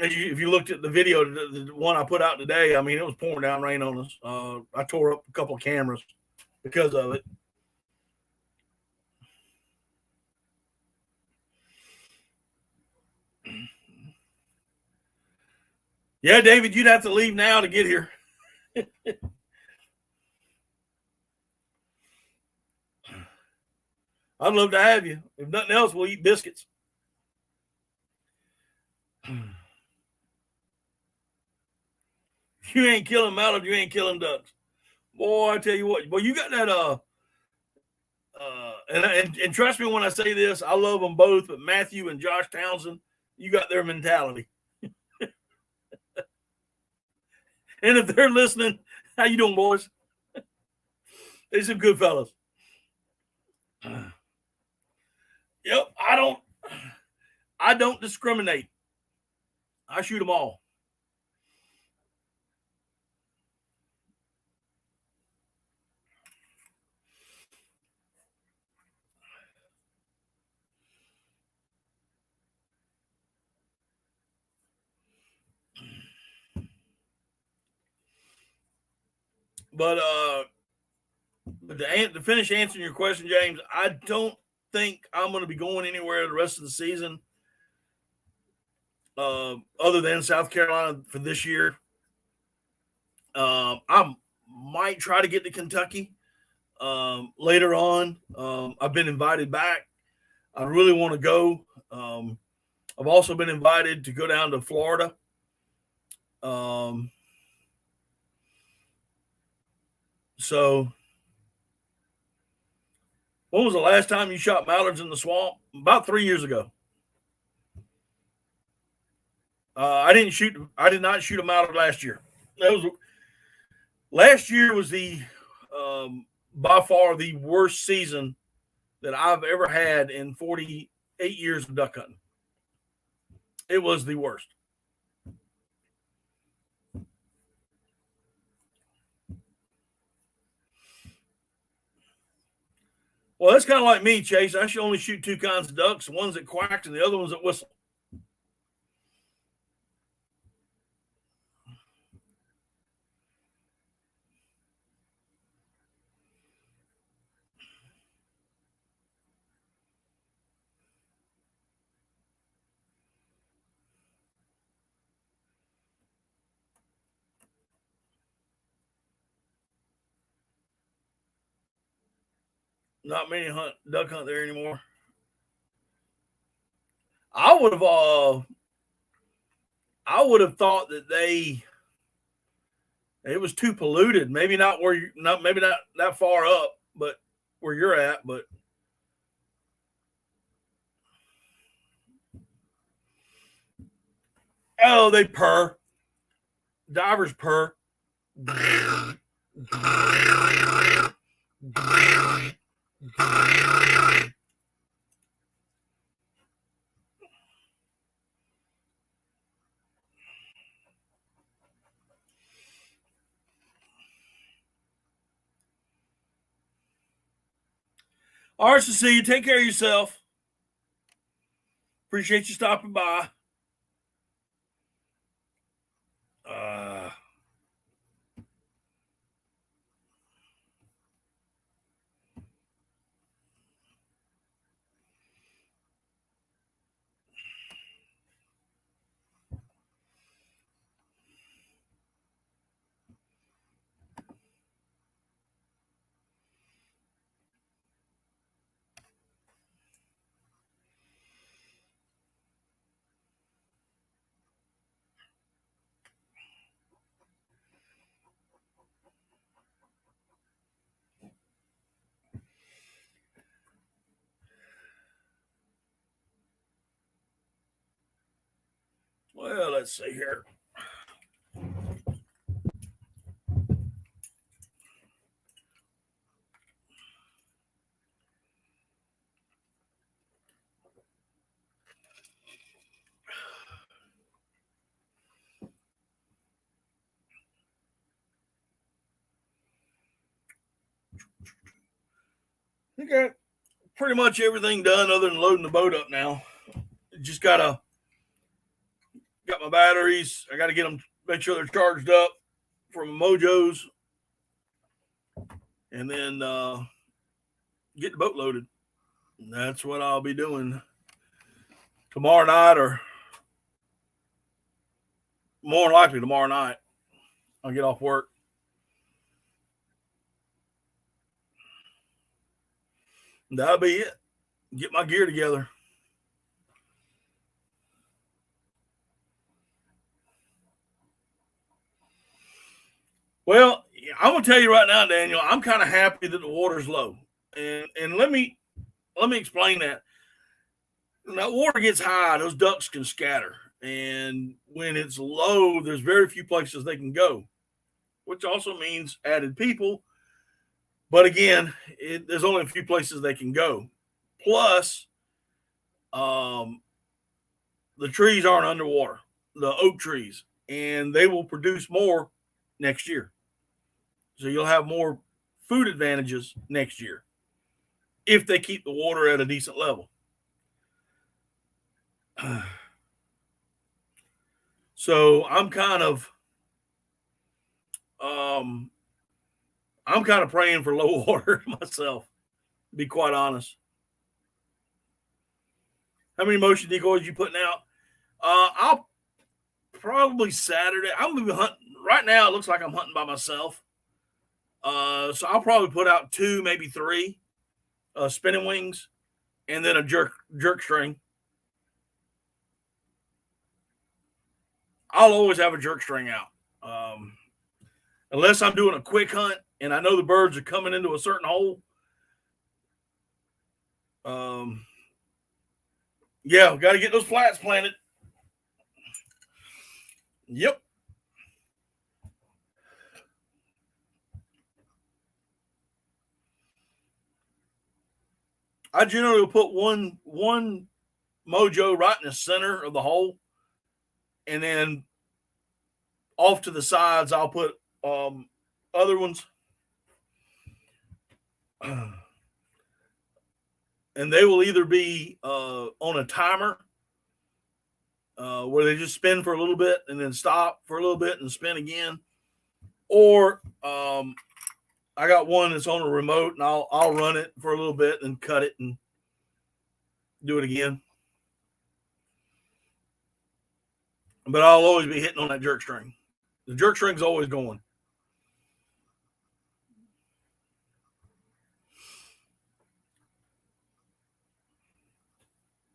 If you looked at the video, the one I put out today, I mean, it was pouring down rain on us. I tore up a couple of cameras because of it. Yeah, David, you'd have to leave now to get here. I'd love to have you. If nothing else, we'll eat biscuits. You ain't killing mallards, you ain't killing ducks. Boy, I tell you what. Well, you got that and trust me when I say this, I love them both, but Matthew and Josh Townsend, you got their mentality. And if they're listening, how you doing, boys? They're some good fellas. Yep, I don't discriminate. I shoot them all. But to finish answering your question, James, I don't think I'm going to be going anywhere the rest of the season other than South Carolina for this year. I might try to get to Kentucky later on. I've been invited back. I really want to go. I've also been invited to go down to Florida. So when was the last time you shot mallards in the swamp? About 3 years ago. I did not shoot a mallard last year. Last year was the by far the worst season that I've ever had in 48 years of duck hunting. It was the worst. Well, that's kind of like me, Chase. I should only shoot 2 kinds of ducks, the ones that quacked and the other ones that whistle. Not many duck hunt there anymore. I would have thought that it was too polluted. Maybe not that far up, but where you're at. But Oh, they purr. Divers purr. All right, Cecilia, take care of yourself. Appreciate you stopping by. Well, let's see here. I got pretty much everything done other than loading the boat up now. Just got my batteries. I got to get them, make sure they're charged up from Mojos, and then get the boat loaded. And that's what I'll be doing tomorrow night, or more than likely tomorrow night. I'll get off work. And that'll be it. Get my gear together. Well, I'm gonna tell you right now, Daniel, I'm kind of happy that the water's low. And let me explain that. When that water gets high, those ducks can scatter. And when it's low, there's very few places they can go, which also means added people. But again, there's only a few places they can go. Plus, the trees aren't underwater, the oak trees, and they will produce more next year. So you'll have more food advantages next year if they keep the water at a decent level. So I'm kind of praying for low water myself, to be quite honest. How many motion decoys you putting out? I'll probably Saturday. I'm gonna be hunting right now. It looks like I'm hunting by myself. So I'll probably put out 2, maybe 3 spinning wings, and then a jerk string. I'll always have a jerk string out, unless I'm doing a quick hunt and I know the birds are coming into a certain hole. Yeah, got to get those flats planted. Yep. I generally will put one mojo right in the center of the hole, and then off to the sides I'll put other ones, and they will either be on a timer where they just spin for a little bit and then stop for a little bit and spin again, or I got one that's on a remote, and I'll run it for a little bit and cut it and do it again. But I'll always be hitting on that jerk string. The jerk string's always going.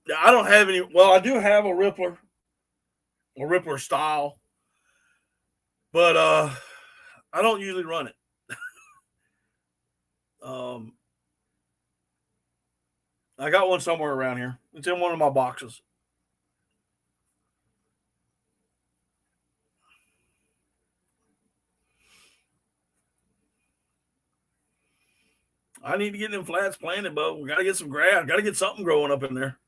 Yeah, I don't have any. Well, I do have a Rippler style, but I don't usually run it. I got one somewhere around here. It's in one of my boxes. I need to get them flats planted, but we got to get some grass. Got to get something growing up in there.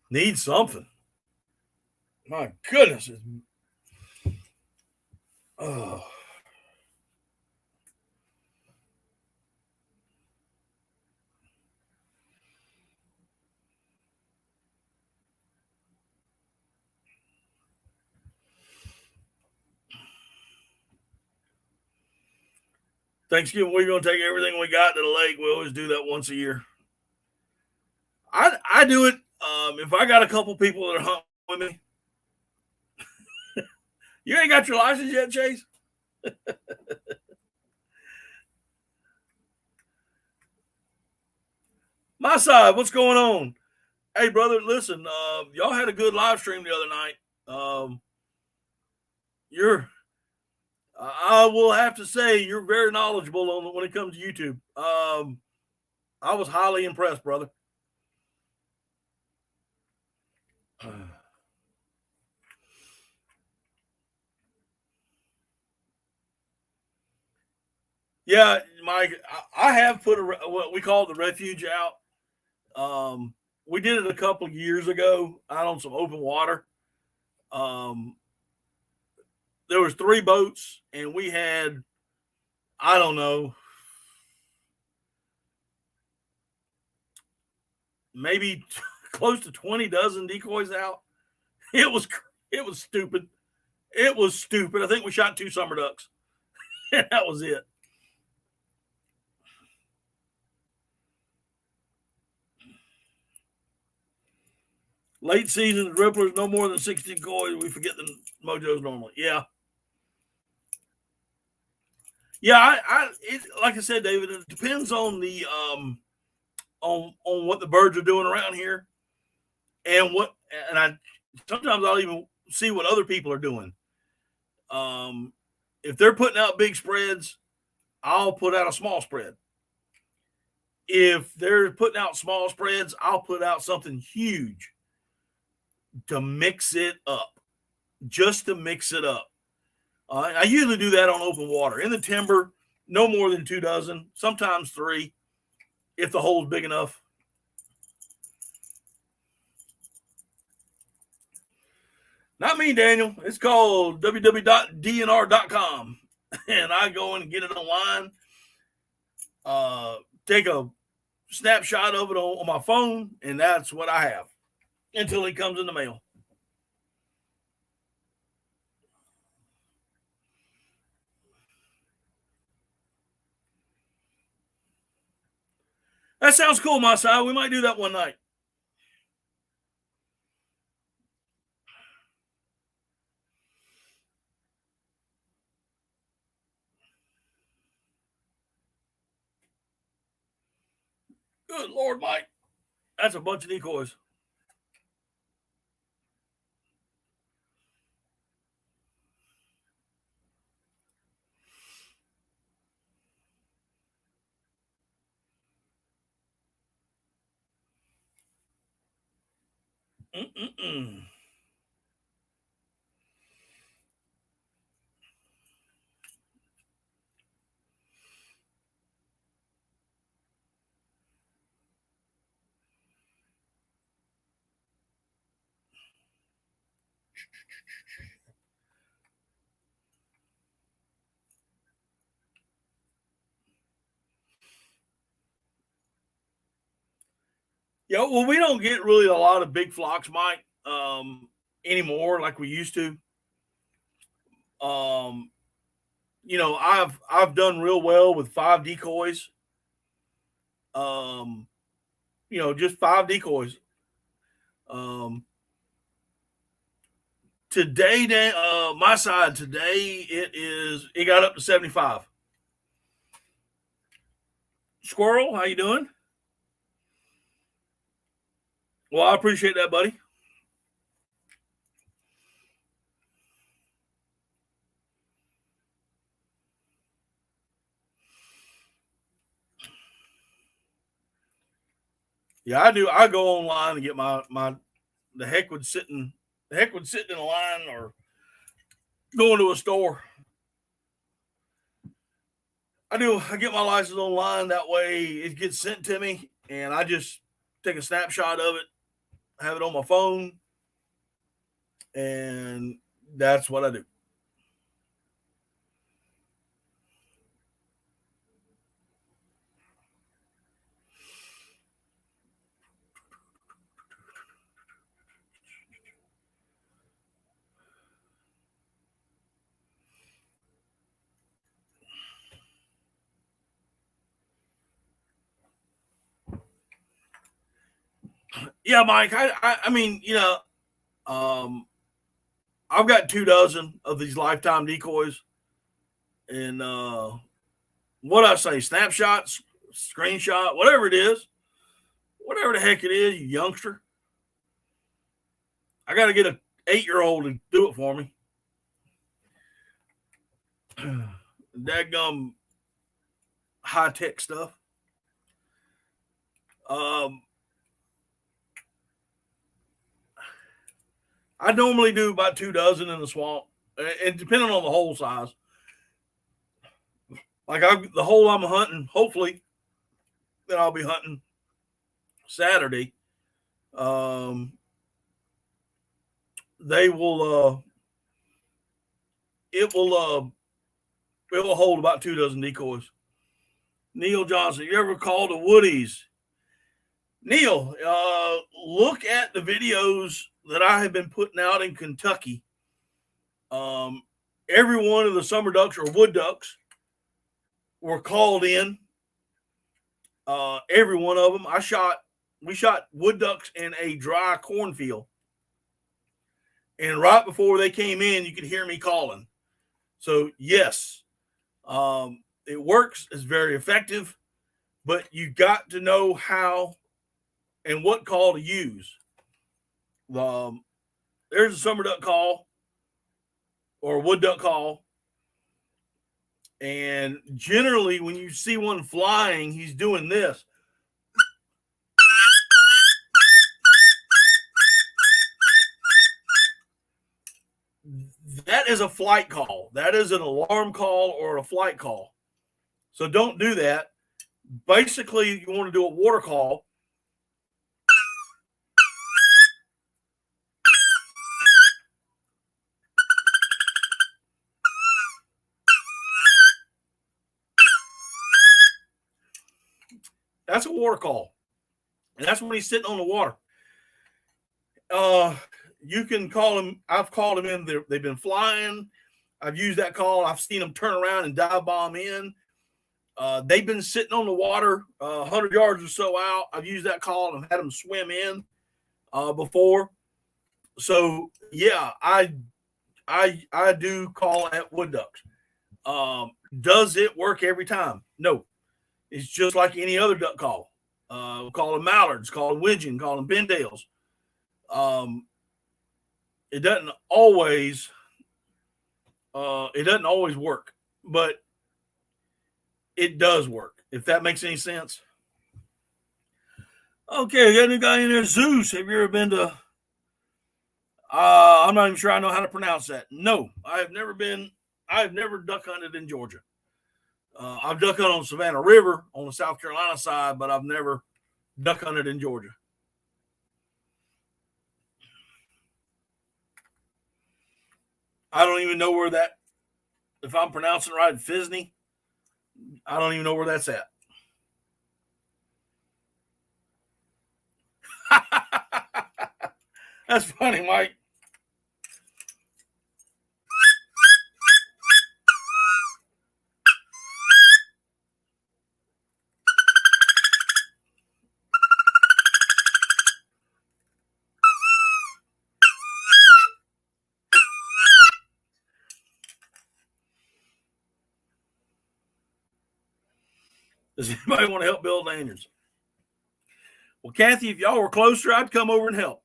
Need something. My goodness. Oh. Thanksgiving, we're going to take everything we got to the lake. We always do that once a year. I do it if I got a couple people that are hunting with me. You ain't got your license yet, Chase? My side, what's going on? Hey, brother, listen, y'all had a good live stream the other night. I will have to say, you're very knowledgeable on when it comes to YouTube. I was highly impressed, brother. Yeah, Mike, I have put what we call the refuge out. We did it a couple of years ago out on some open water. There was 3 boats, and we had, I don't know, maybe close to 20 dozen decoys out. It was stupid. It was stupid. I think we shot 2 summer ducks. And that was it. Late season ripplers, no more than 60 decoys. We forget the mojos normally. Yeah. Yeah, like I said, David, it depends on the on what the birds are doing around here, and sometimes I'll even see what other people are doing. If they're putting out big spreads, I'll put out a small spread. If they're putting out small spreads, I'll put out something huge to mix it up, just to mix it up. I usually do that on open water. In the timber, no more than 2 dozen, sometimes 3, if the hole's big enough. Not me, Daniel. It's called www.dnr.com. And I go in and get it online, take a snapshot of it on my phone, and that's what I have until it comes in the mail. That sounds cool, my side. We might do that one night. Good Lord, Mike. That's a bunch of decoys. Mm-mm-mm. Yeah, well, we don't get really a lot of big flocks, Mike, anymore like we used to. Um, I've done real well with 5 decoys. Just 5 decoys. Today, my side today, it got up to 75. Squirrel, how you doing? Well, I appreciate that, buddy. Yeah, I do. I go online and get my the heck would sitting in a line or going to a store. I get my license online. That way it gets sent to me and I just take a snapshot of it, have it on my phone, and that's what I do. Yeah, Mike. I mean, I've got 24 of these lifetime decoys, and what I say, snapshots, screenshot, whatever it is, whatever the heck it is, you youngster. I got to get an 8-year-old to do it for me. Dadgum high tech stuff. I normally do about 24 in the swamp, and depending on the hole size. Like the hole I'm hunting, hopefully, that I'll be hunting Saturday. They will. It will hold about 24 decoys. Neil Johnson, you ever called the Woodies? Neil, look at the videos that I have been putting out in Kentucky. Every one of the summer ducks or wood ducks were called in. Every one of them. We shot wood ducks in a dry cornfield. And right before they came in, you could hear me calling. So, yes, it works. It's very effective. But you got to know how and what call to use. There's a summer duck call or a wood duck call. And generally, when you see one flying, he's doing this. That is a flight call. That is an alarm call or a flight call. So don't do that. Basically, you want to do a water call. That's a water call. And that's when he's sitting on the water. You can call him. I've called them in. They've been flying. I've used that call. I've seen them turn around and dive bomb in. They've been sitting on the water 100 yards or so out. I've used that call and had them swim in before. So, yeah, I do call at wood ducks. Does it work every time? No. It's just like any other duck call. Call them mallards, call them widgeon, call them pintails. It doesn't always work, but it does work, if that makes any sense. Okay, got a new guy in there. Zeus, have you ever been to I'm not even sure I know how to pronounce that. No, I've never duck hunted in Georgia. I've duck hunted on Savannah River on the South Carolina side, but I've never duck hunted in Georgia. I don't even know where that, if I'm pronouncing it right, Fisney, I don't even know where that's at. That's funny, Mike. Does anybody want to help build lanyards? Well, Kathy, if y'all were closer, I'd come over and help.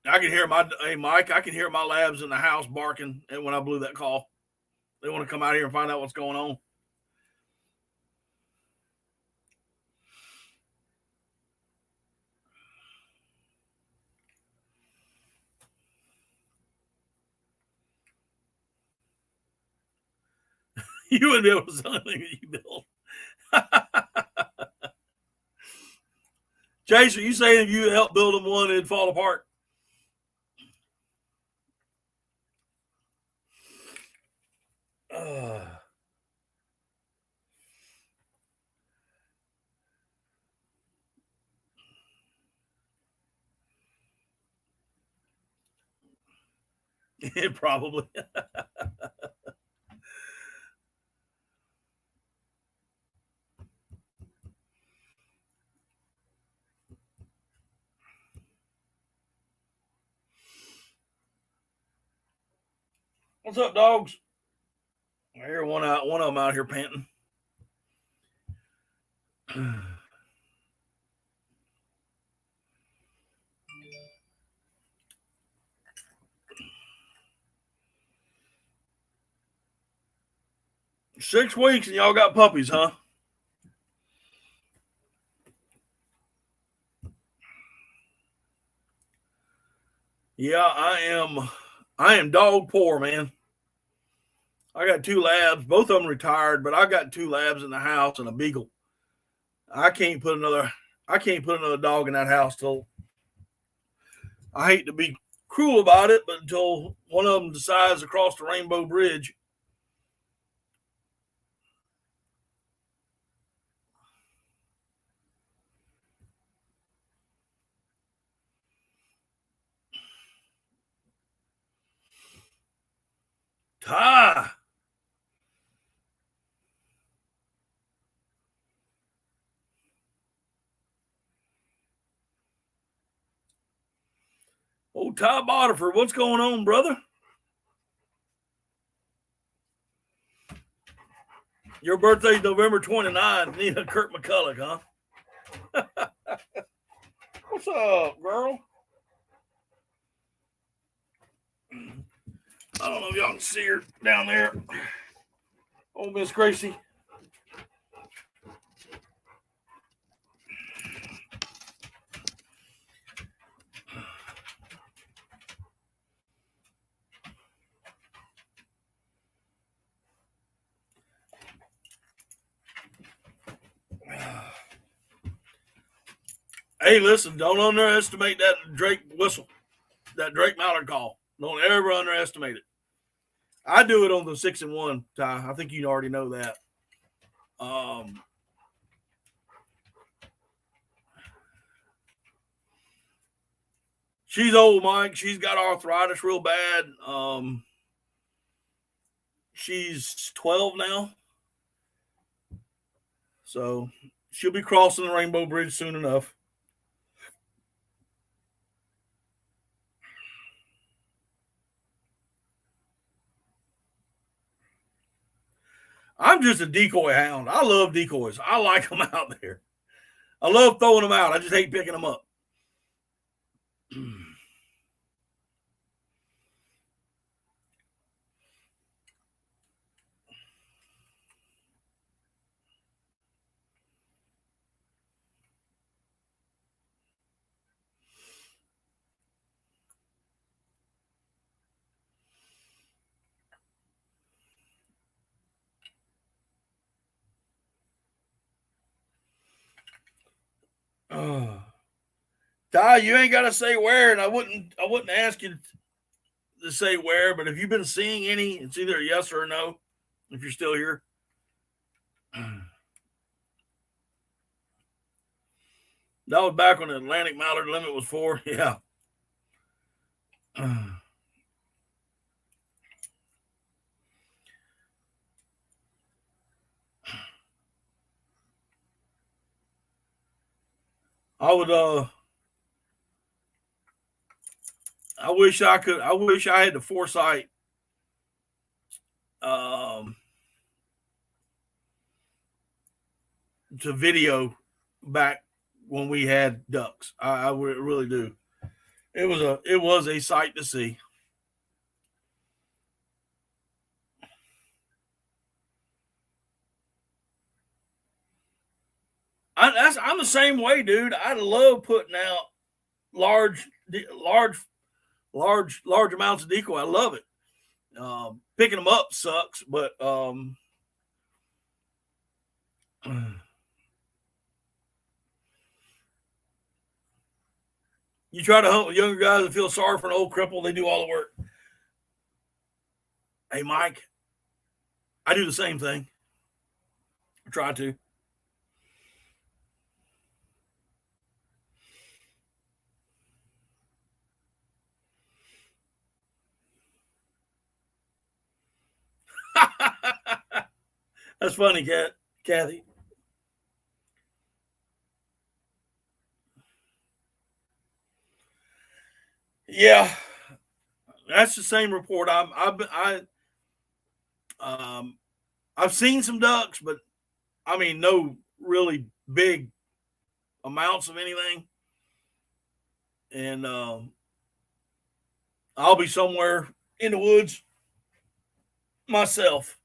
I can hear hey Mike, I can hear my labs in the house barking, and when I blew that call, they want to come out here and find out what's going on. You wouldn't be able to sell anything that you build. Chase, are you saying if you help build them one, it'd fall apart? Yeah, probably. What's up, dogs? I hear one of them out here panting. 6 weeks and y'all got puppies, huh? Yeah, I am dog poor, man. I got 2 labs, both of them retired, but I got 2 labs in the house and a beagle. I can't put another dog in that house till, I hate to be cruel about it, but until one of them decides to cross the Rainbow Bridge. Ah! Oh, Ty Botiford, what's going on, brother? Your birthday's November 29th. Nina Kurt McCulloch, huh? What's up, girl? I don't know if y'all can see her down there. Oh, Miss Gracie. Hey, listen, don't underestimate that Drake whistle, that Drake Mallard call. Don't ever underestimate it. I do it on the 6-1, Ty. I think you already know that. She's old, Mike. She's got arthritis real bad. She's 12 now. So she'll be crossing the Rainbow Bridge soon enough. I'm just a decoy hound. I love decoys. I like them out there. I love throwing them out. I just hate picking them up. Ty, you ain't got to say where, and I wouldn't ask you to say where, but have you been seeing any? It's either a yes or a no. If you're still here, that was back when the Atlantic Mallard limit was 4. Yeah. I would. I wish I could. I wish I had the foresight. To video back when we had ducks. I really do. it was a sight to see. I'm the same way, dude. I love putting out large amounts of decoy. I love it. Picking them up sucks, but you try to hunt with younger guys that feel sorry for an old cripple. They do all the work. Hey, Mike, I do the same thing. I try to. That's funny, Kathy. Yeah, that's the same report. I've seen some ducks, but I mean, no really big amounts of anything. And I'll be somewhere in the woods myself.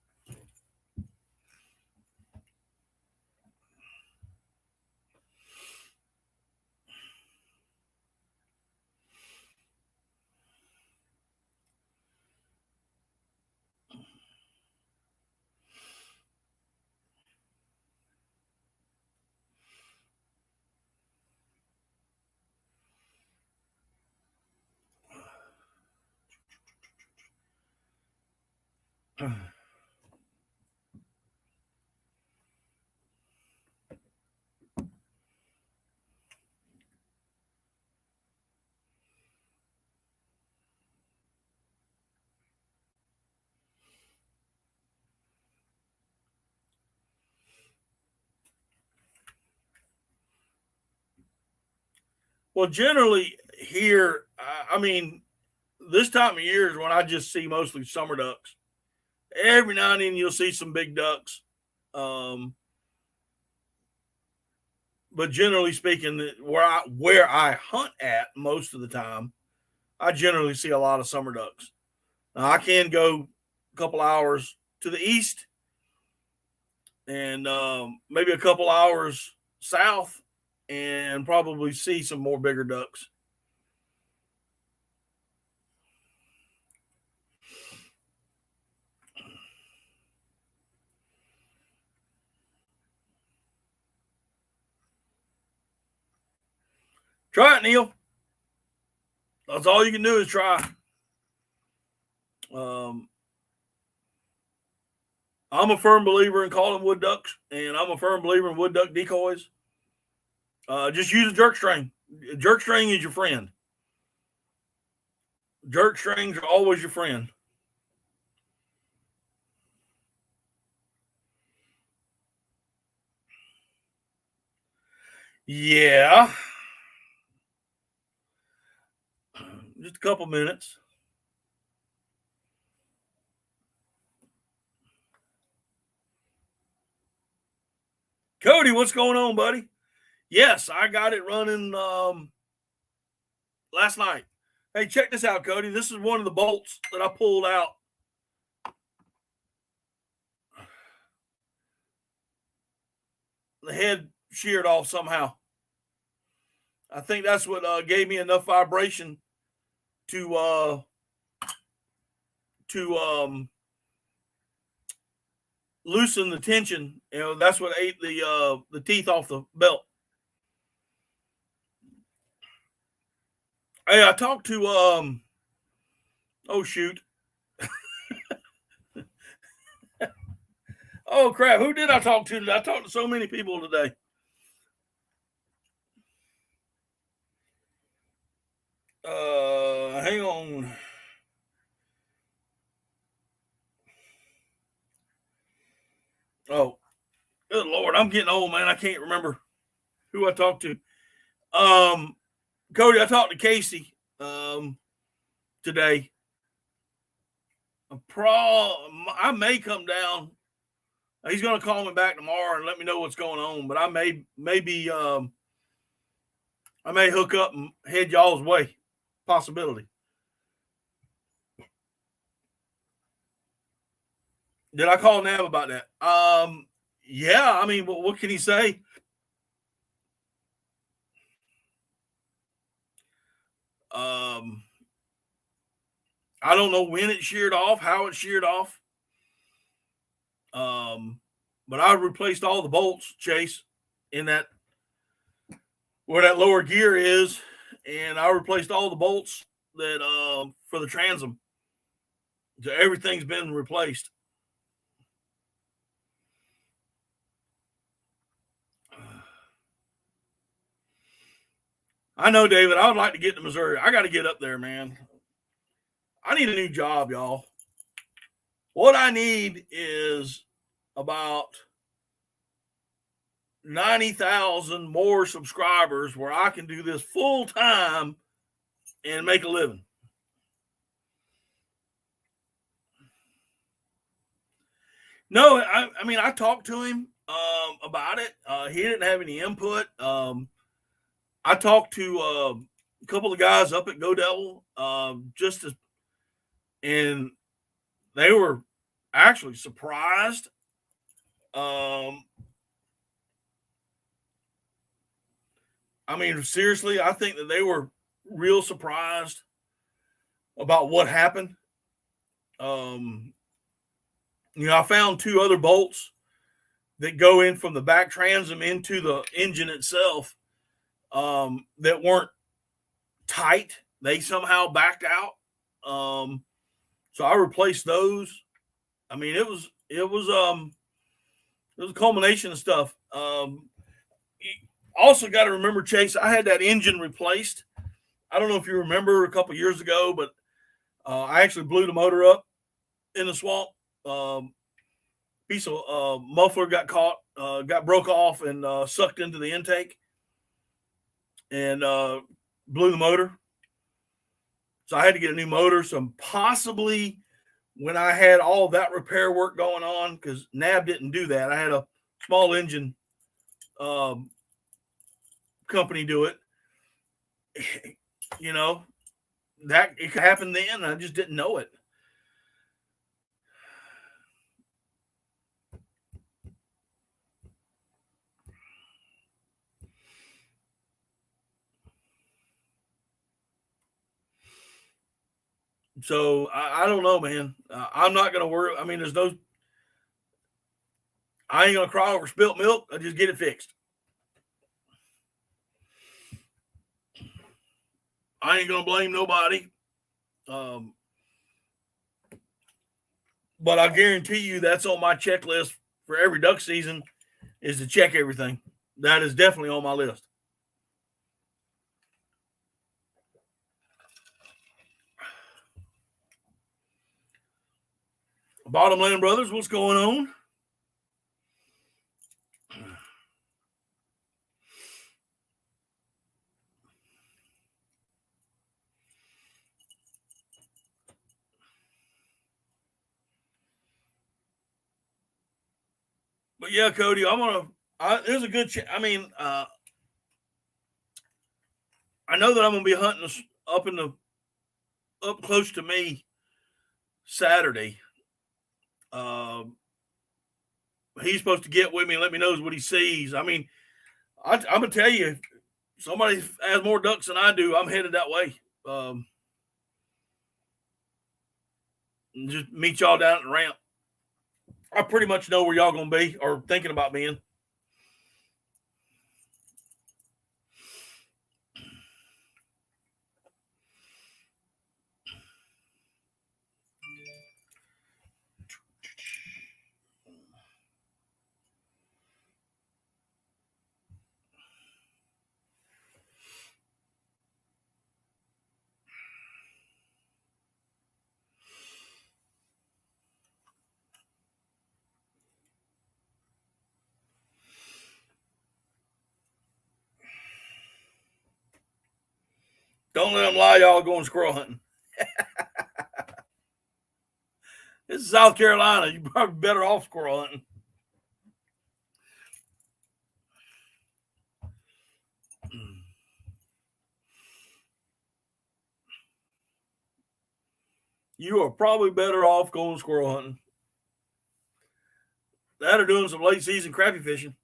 Well, generally here, I mean, this time of year is when I just see mostly summer ducks. Every now and then you'll see some big ducks. But generally speaking, where I hunt at most of the time, I generally see a lot of summer ducks. Now, I can go a couple hours to the east and maybe a couple hours south and probably see some more bigger ducks. Try it, Neil. That's all you can do is try. I'm a firm believer in calling wood ducks, and I'm a firm believer in wood duck decoys. Just use a jerk string. A jerk string is your friend. Jerk strings are always your friend. Yeah. Just a couple minutes. Cody, what's going on, buddy? Yes, I got it running last night. Hey, check this out, Cody. This is one of the bolts that I pulled out. The head sheared off somehow. I think that's what gave me enough vibration to loosen the tension. You know, that's what ate the teeth off the belt. Hey, I talked to oh shoot. Oh crap, who did I talk to today? I talked to so many people today. Hang on. Oh, good Lord, I'm getting old, man. I can't remember who I talked to. Cody, I talked to Casey today. I may come down. He's going to call me back tomorrow and let me know what's going on. But I may hook up and head y'all's way. possibility. Did I call Nav about that? Yeah. I mean, what can he say? I don't know when it sheared off, how it sheared off. But I replaced all the bolts, Chase, in that where that lower gear is, and I replaced all the bolts that for the transom. So everything's been replaced. I know, David. I would like to get to Missouri. I got to get up there, man. I need a new job, y'all. What I need is about 90,000 more subscribers where I can do this full time and make a living. No, I mean, I talked to him about it. He didn't have any input. I talked to a couple of guys up at Go Devil and they were actually surprised. I mean, seriously, I think that they were real surprised about what happened. I found 2 other bolts that go in from the back transom into the engine itself that weren't tight. They somehow backed out. So I replaced those. I mean, it was a culmination of stuff. You also got to remember, Chase, I had that engine replaced. I don't know if you remember a couple years ago, but I actually blew the motor up in the swamp. Piece of muffler got caught, got broke off and sucked into the intake and blew the motor. So I had to get a new motor. So possibly when I had all that repair work going on, because NAB didn't do that, I had a small engine company do it. That it could happen then. I just didn't know it. So I don't know, man. I'm not going to worry. I mean, I ain't going to cry over spilt milk. I just get it fixed. I ain't going to blame nobody. But I guarantee you that's on my checklist for every duck season is to check everything. That is definitely on my list. Bottom Land Brothers, what's going on? But yeah, Cody, there's a good I mean, I know that I'm going to be hunting up close to me Saturday. He's supposed to get with me and let me know what he sees. I mean, I'm going to tell you, if somebody has more ducks than I do, I'm headed that way. Just meet y'all down at the ramp. I pretty much know where y'all going to be or thinking about being. Don't let them lie, y'all going squirrel hunting. This is South Carolina. You're probably better off squirrel hunting. You are probably better off going squirrel hunting. That or doing some late season crappie fishing.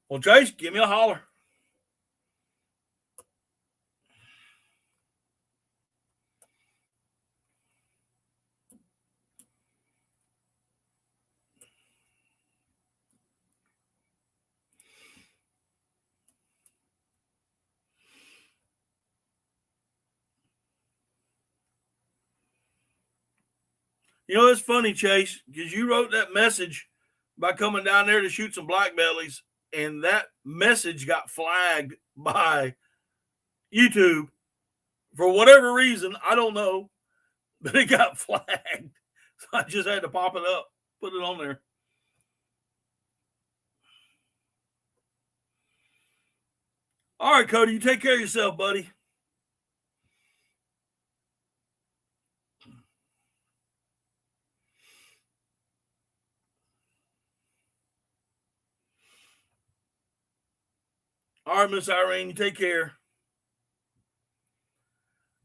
Well, Chase, give me a holler. You know, it's funny, Chase, because you wrote that message by coming down there to shoot some black bellies, and that message got flagged by YouTube for whatever reason. I don't know, but it got flagged. So I just had to pop it up, put it on there. All right, Cody, you take care of yourself, buddy. All right, Miss Irene, you take care.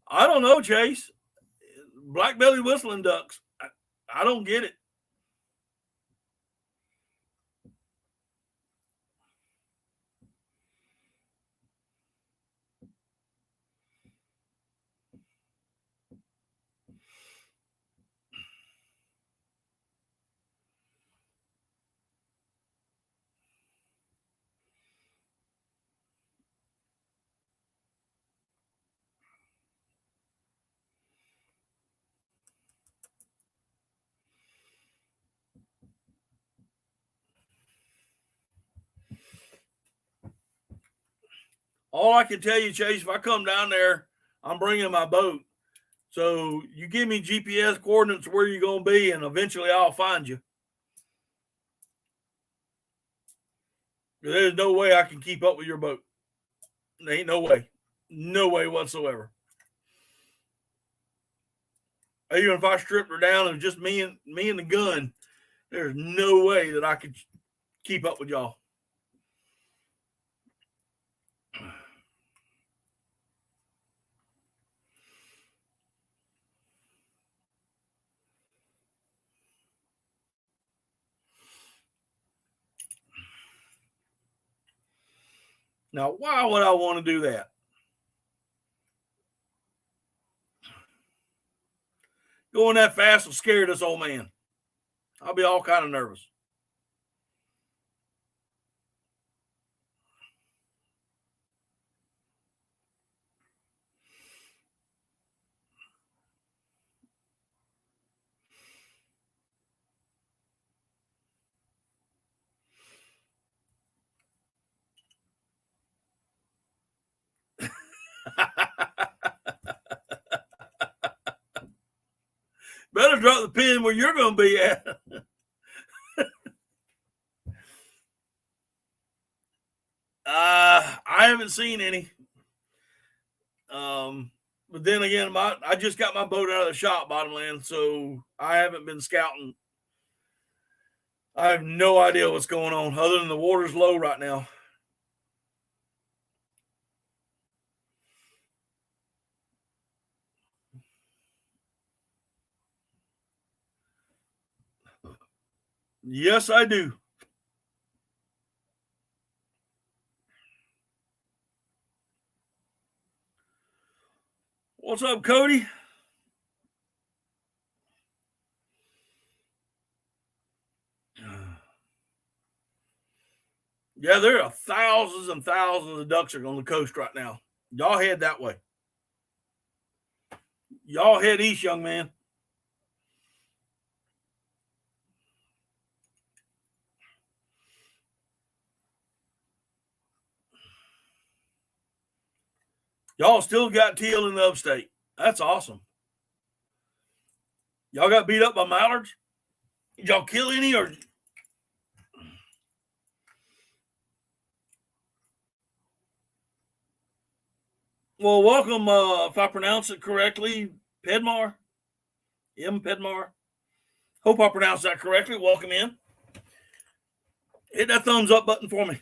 I don't know, Chase. Black belly whistling ducks. I don't get it. All I can tell you, Chase, if I come down there, I'm bringing my boat. So you give me GPS coordinates where you're going to be, and eventually I'll find you. There's no way I can keep up with your boat. There ain't no way. No way whatsoever. Even if I stripped her down and just me and the gun, there's no way that I could keep up with y'all. Now, why would I want to do that? Going that fast will scare this old man. I'll be all kind of nervous. Better drop the pin where you're going to be at. I haven't seen any. But then again, I just got my boat out of the shop, Bottomland, so I haven't been scouting. I have no idea what's going on, other than the water's low right now. Yes, I do. What's up, Cody? Yeah, there are thousands and thousands of ducks on the coast right now. Y'all head that way. Y'all head east, young man. Y'all still got teal in the upstate. That's awesome. Y'all got beat up by mallards? Did y'all kill any or? Well, welcome, if I pronounce it correctly, Pedmar. Pedmar. Hope I pronounced that correctly. Welcome in. Hit that thumbs up button for me.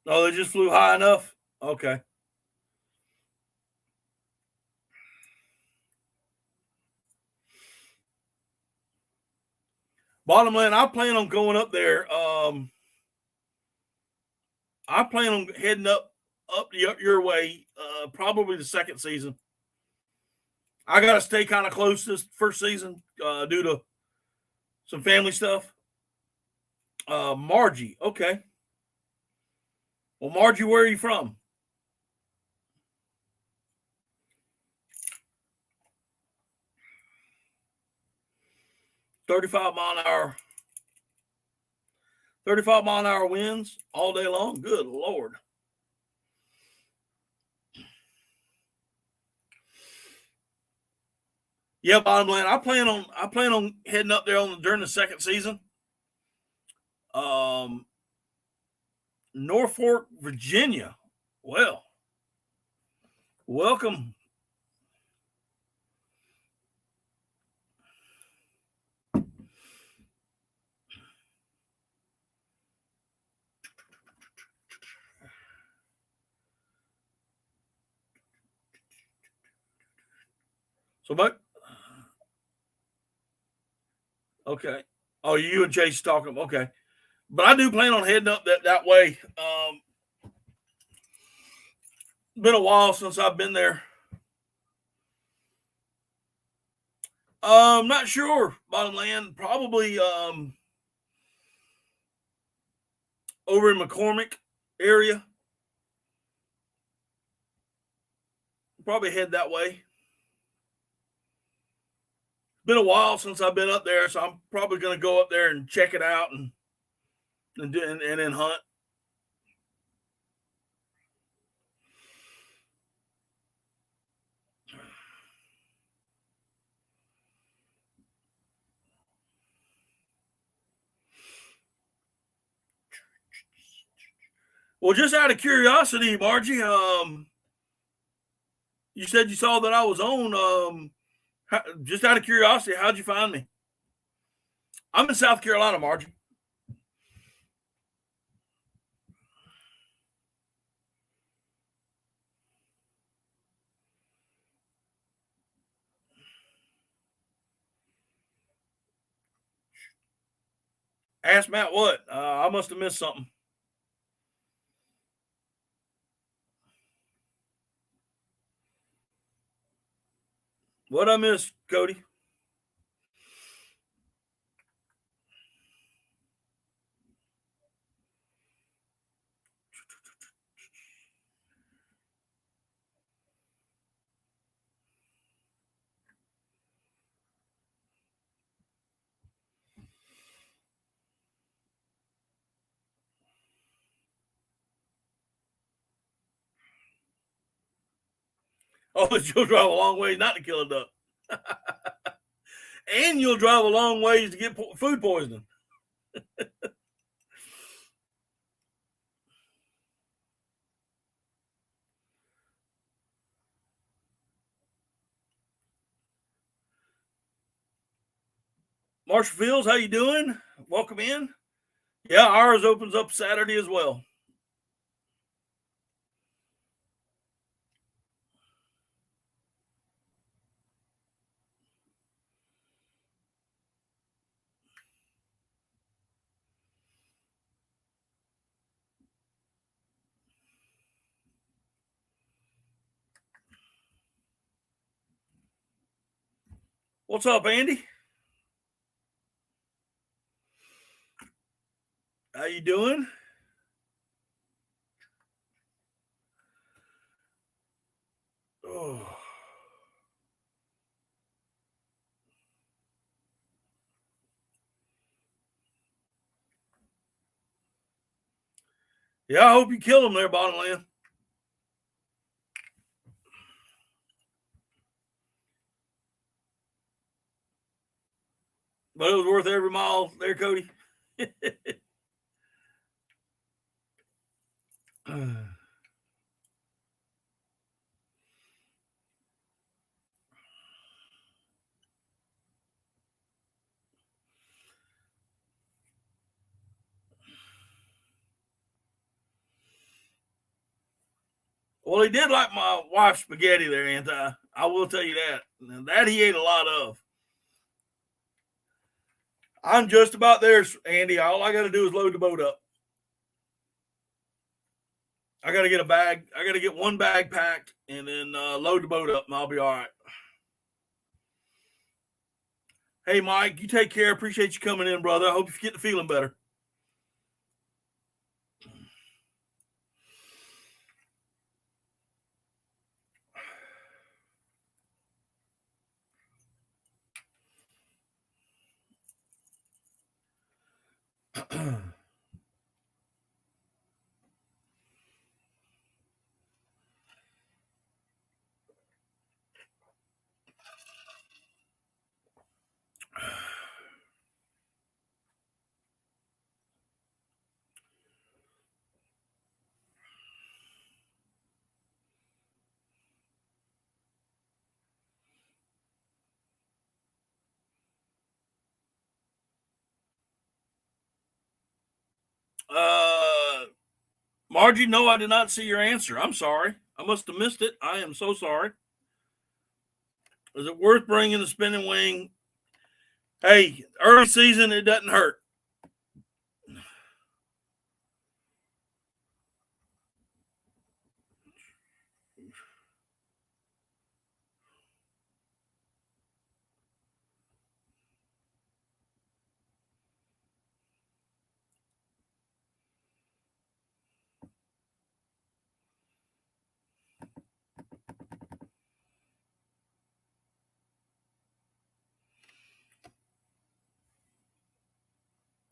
Oh, they just flew high enough? Okay. Bottom line, I plan on going up there. I plan on heading up your way, probably the second season. I got to stay kind of close this first season due to some family stuff. Margie, okay. Well, Margie, where are you from? $35 mile an hour. 35 mile an hour winds all day long. Good Lord. Yeah, bottom line, I plan on heading up there during the second season. Norfolk, Virginia. Well, welcome. So, but okay. Oh, you and Chase talking? Okay, but I do plan on heading up that way. Been a while since I've been there. Not sure. Bottom land, probably over in McCormick area. Probably head that way. Been a while since I've been up there, so I'm probably going to go up there and check it out and then hunt. Well, just out of curiosity, Margie, you said you saw that I was on. Just out of curiosity, how'd you find me? I'm in South Carolina, Margie. Ask Matt what? I must have missed something. What I missed, Cody? Oh, you'll drive a long way not to kill a duck. And you'll drive a long ways to get food poisoning. Marshall Fields, how you doing? Welcome in. Yeah, ours opens up Saturday as well. What's up, Andy? How you doing? Oh. Yeah, I hope you kill him there, bottom land. But it was worth every mile there, Cody. Well, he did like my wife's spaghetti there, Anti. I will tell you that. And that he ate a lot of. I'm just about there, Andy. All I got to do is load the boat up. I got to get a bag. I got to get one bag packed and then load the boat up, and I'll be all right. Hey, Mike, you take care. Appreciate you coming in, brother. I hope you're getting feeling better. Margie, no, I did not see your answer. I'm sorry. I must have missed it. I am so sorry. Is it worth bringing the spinning wing? Hey, early season, it doesn't hurt.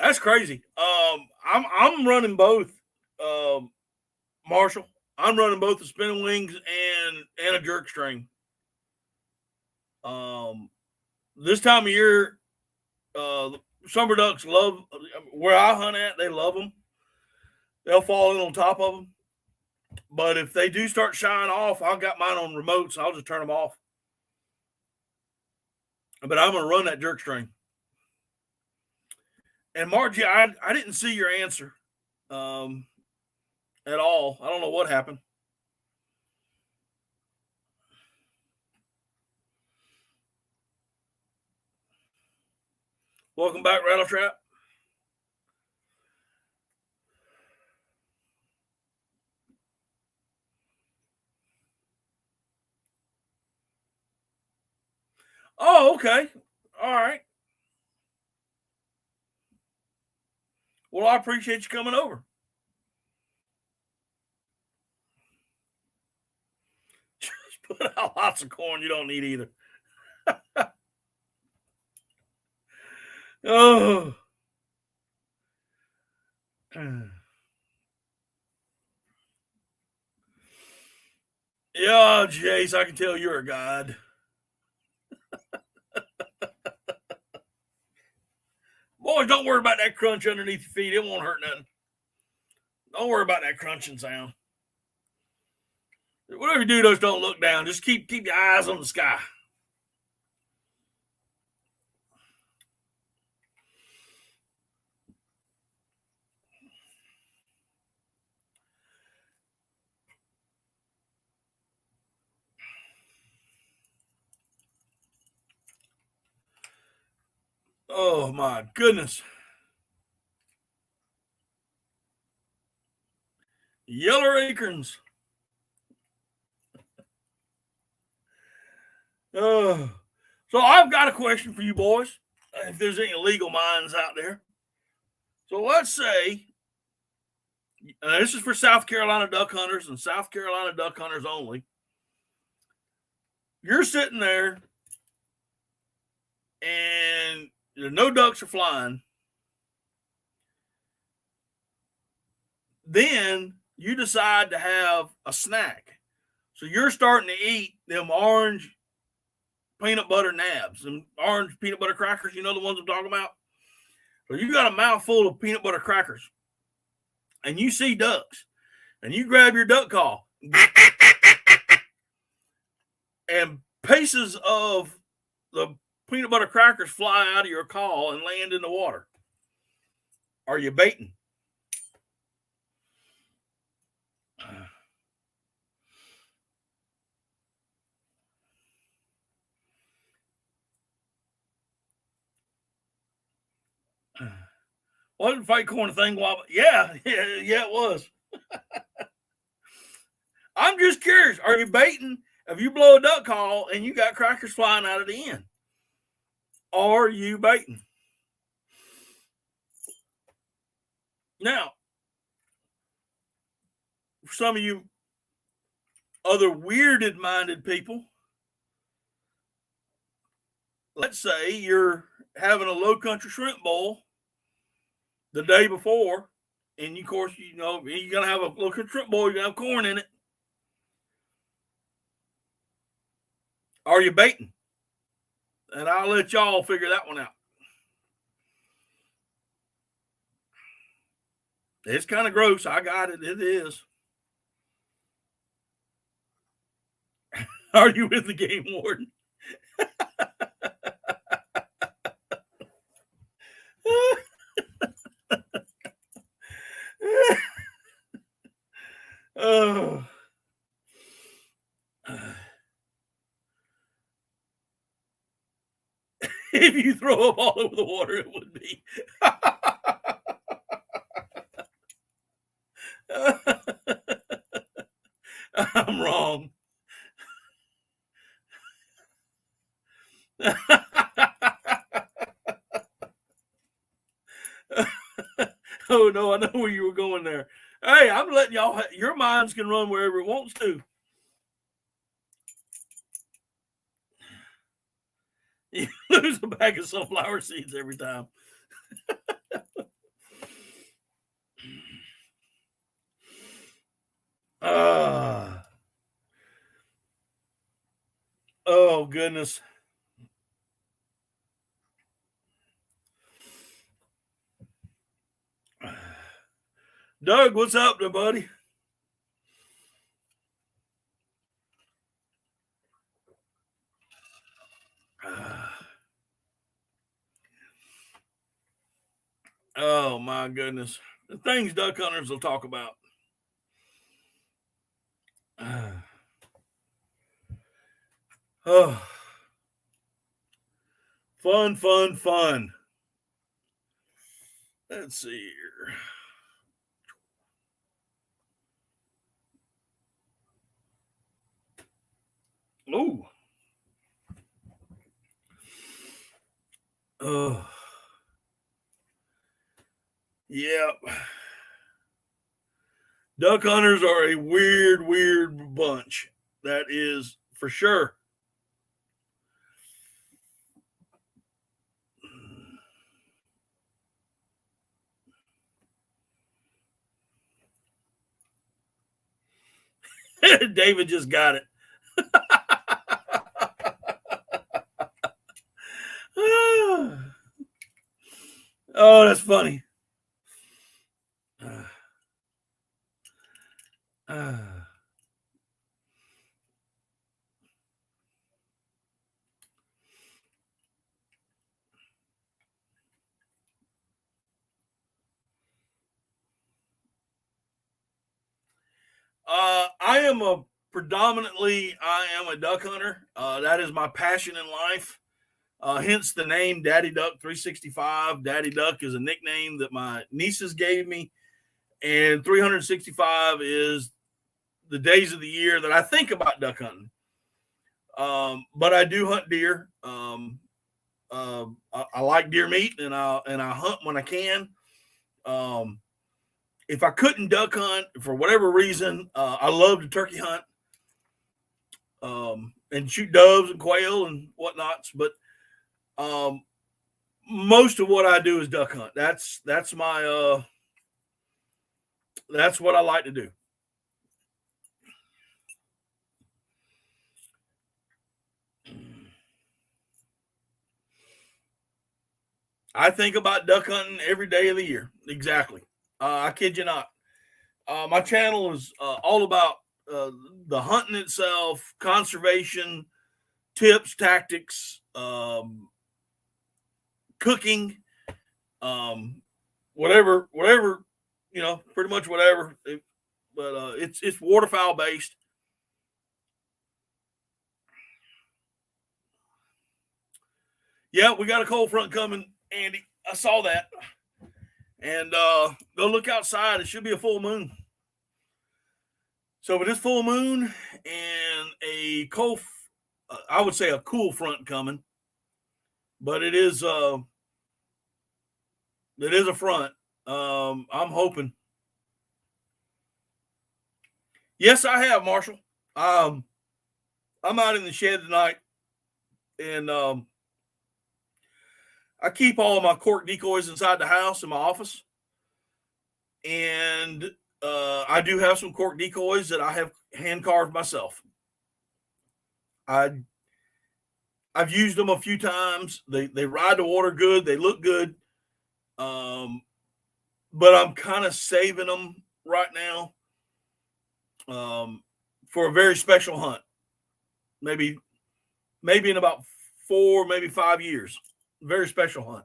That's crazy. I'm running both, Marshall. I'm running both the spinning wings and a jerk string. This time of year, summer ducks love where I hunt at. They love them. They'll fall in on top of them. But if they do start shying off, I've got mine on remote, so I'll just turn them off. But I'm going to run that jerk string. And Margie, I didn't see your answer at all. I don't know what happened. Welcome back, Rattle Trap. Oh, okay. All right. Well, I appreciate you coming over. Just put out lots of corn. You don't need either. Oh. Yeah, Jace, I can tell you're a god. Boys, don't worry about that crunch underneath your feet. It won't hurt nothing. Don't worry about that crunching sound. Whatever you do, just don't look down. Just keep your eyes on the sky. Oh my goodness. Yeller acorns. So I've got a question for you boys, if there's any legal minds out there. So let's say, this is for South Carolina duck hunters and South Carolina duck hunters only. You're sitting there and no ducks are flying. Then you decide to have a snack. So you're starting to eat them orange peanut butter nabs and orange peanut butter crackers. You know the ones I'm talking about? So you got a mouthful of peanut butter crackers and you see ducks and you grab your duck call and pieces of the peanut butter crackers fly out of your call and land in the water. Are you baiting? Wasn't fake corn a thing? Yeah, it was. I'm just curious. Are you baiting? If you blow a duck call and you got crackers flying out of the end, are you baiting? Now, for some of you other weirded-minded people, let's say you're having a low country shrimp boil the day before, and of course, you know, you're going to have a low country shrimp boil, you're going to have corn in it. Are you baiting? And I'll let y'all figure that one out. It's kind of gross. I got it. It is. Are you with the game warden? Oh. If you throw up all over the water, it would be. I'm wrong. Oh, no, I know where you were going there. Hey, I'm letting y'all, your minds can run wherever it wants to. You lose a bag of sunflower seeds every time. Oh, goodness. Doug, what's up there, buddy? Oh, my goodness. The things duck hunters will talk about. Oh, fun. Let's see here. Ooh. Oh. Yep. Duck hunters are a weird bunch. That is for sure. David just got it. Oh, that's funny. I am a duck hunter. That is my passion in life. Hence the name Daddy Duck 365. Daddy Duck is a nickname that my nieces gave me. And 365 is the days of the year that I think about duck hunting. But I do hunt deer. I like deer meat, and I hunt when I can. If I couldn't duck hunt for whatever reason, I love to turkey hunt and shoot doves and quail and whatnots. But most of what I do is duck hunt. That's my that's what I like to do. I think about duck hunting every day of the year. Exactly. I kid you not. My channel is all about the hunting itself, conservation, tips, tactics, cooking, whatever, pretty much whatever. But it's waterfowl based. Yeah, we got a cold front coming, Andy. I saw that. And go look outside. It should be a full moon. So with this full moon and a cold, I would say a cool front coming, but it is a front. I'm hoping. Yes, I have, Marshall. I'm out in the shed tonight, and I keep all of my cork decoys inside the house in my office, and I do have some cork decoys that I have hand carved myself. I've used them a few times. They ride the water good. They look good. But I'm kind of saving them right now for a very special hunt. Maybe in about 4, maybe 5 years. Very special hunt.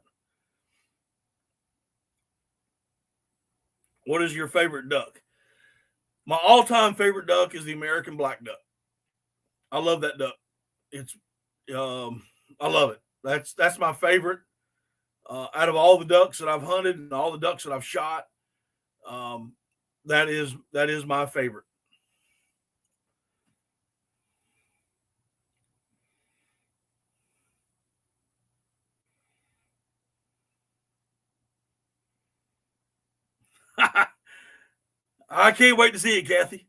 What is your favorite duck? My all-time favorite duck is the American black duck. I love that duck. It's I love it. That's my favorite. Out of all the ducks that I've hunted and all the ducks that I've shot, that is my favorite. I can't wait to see it, Kathy.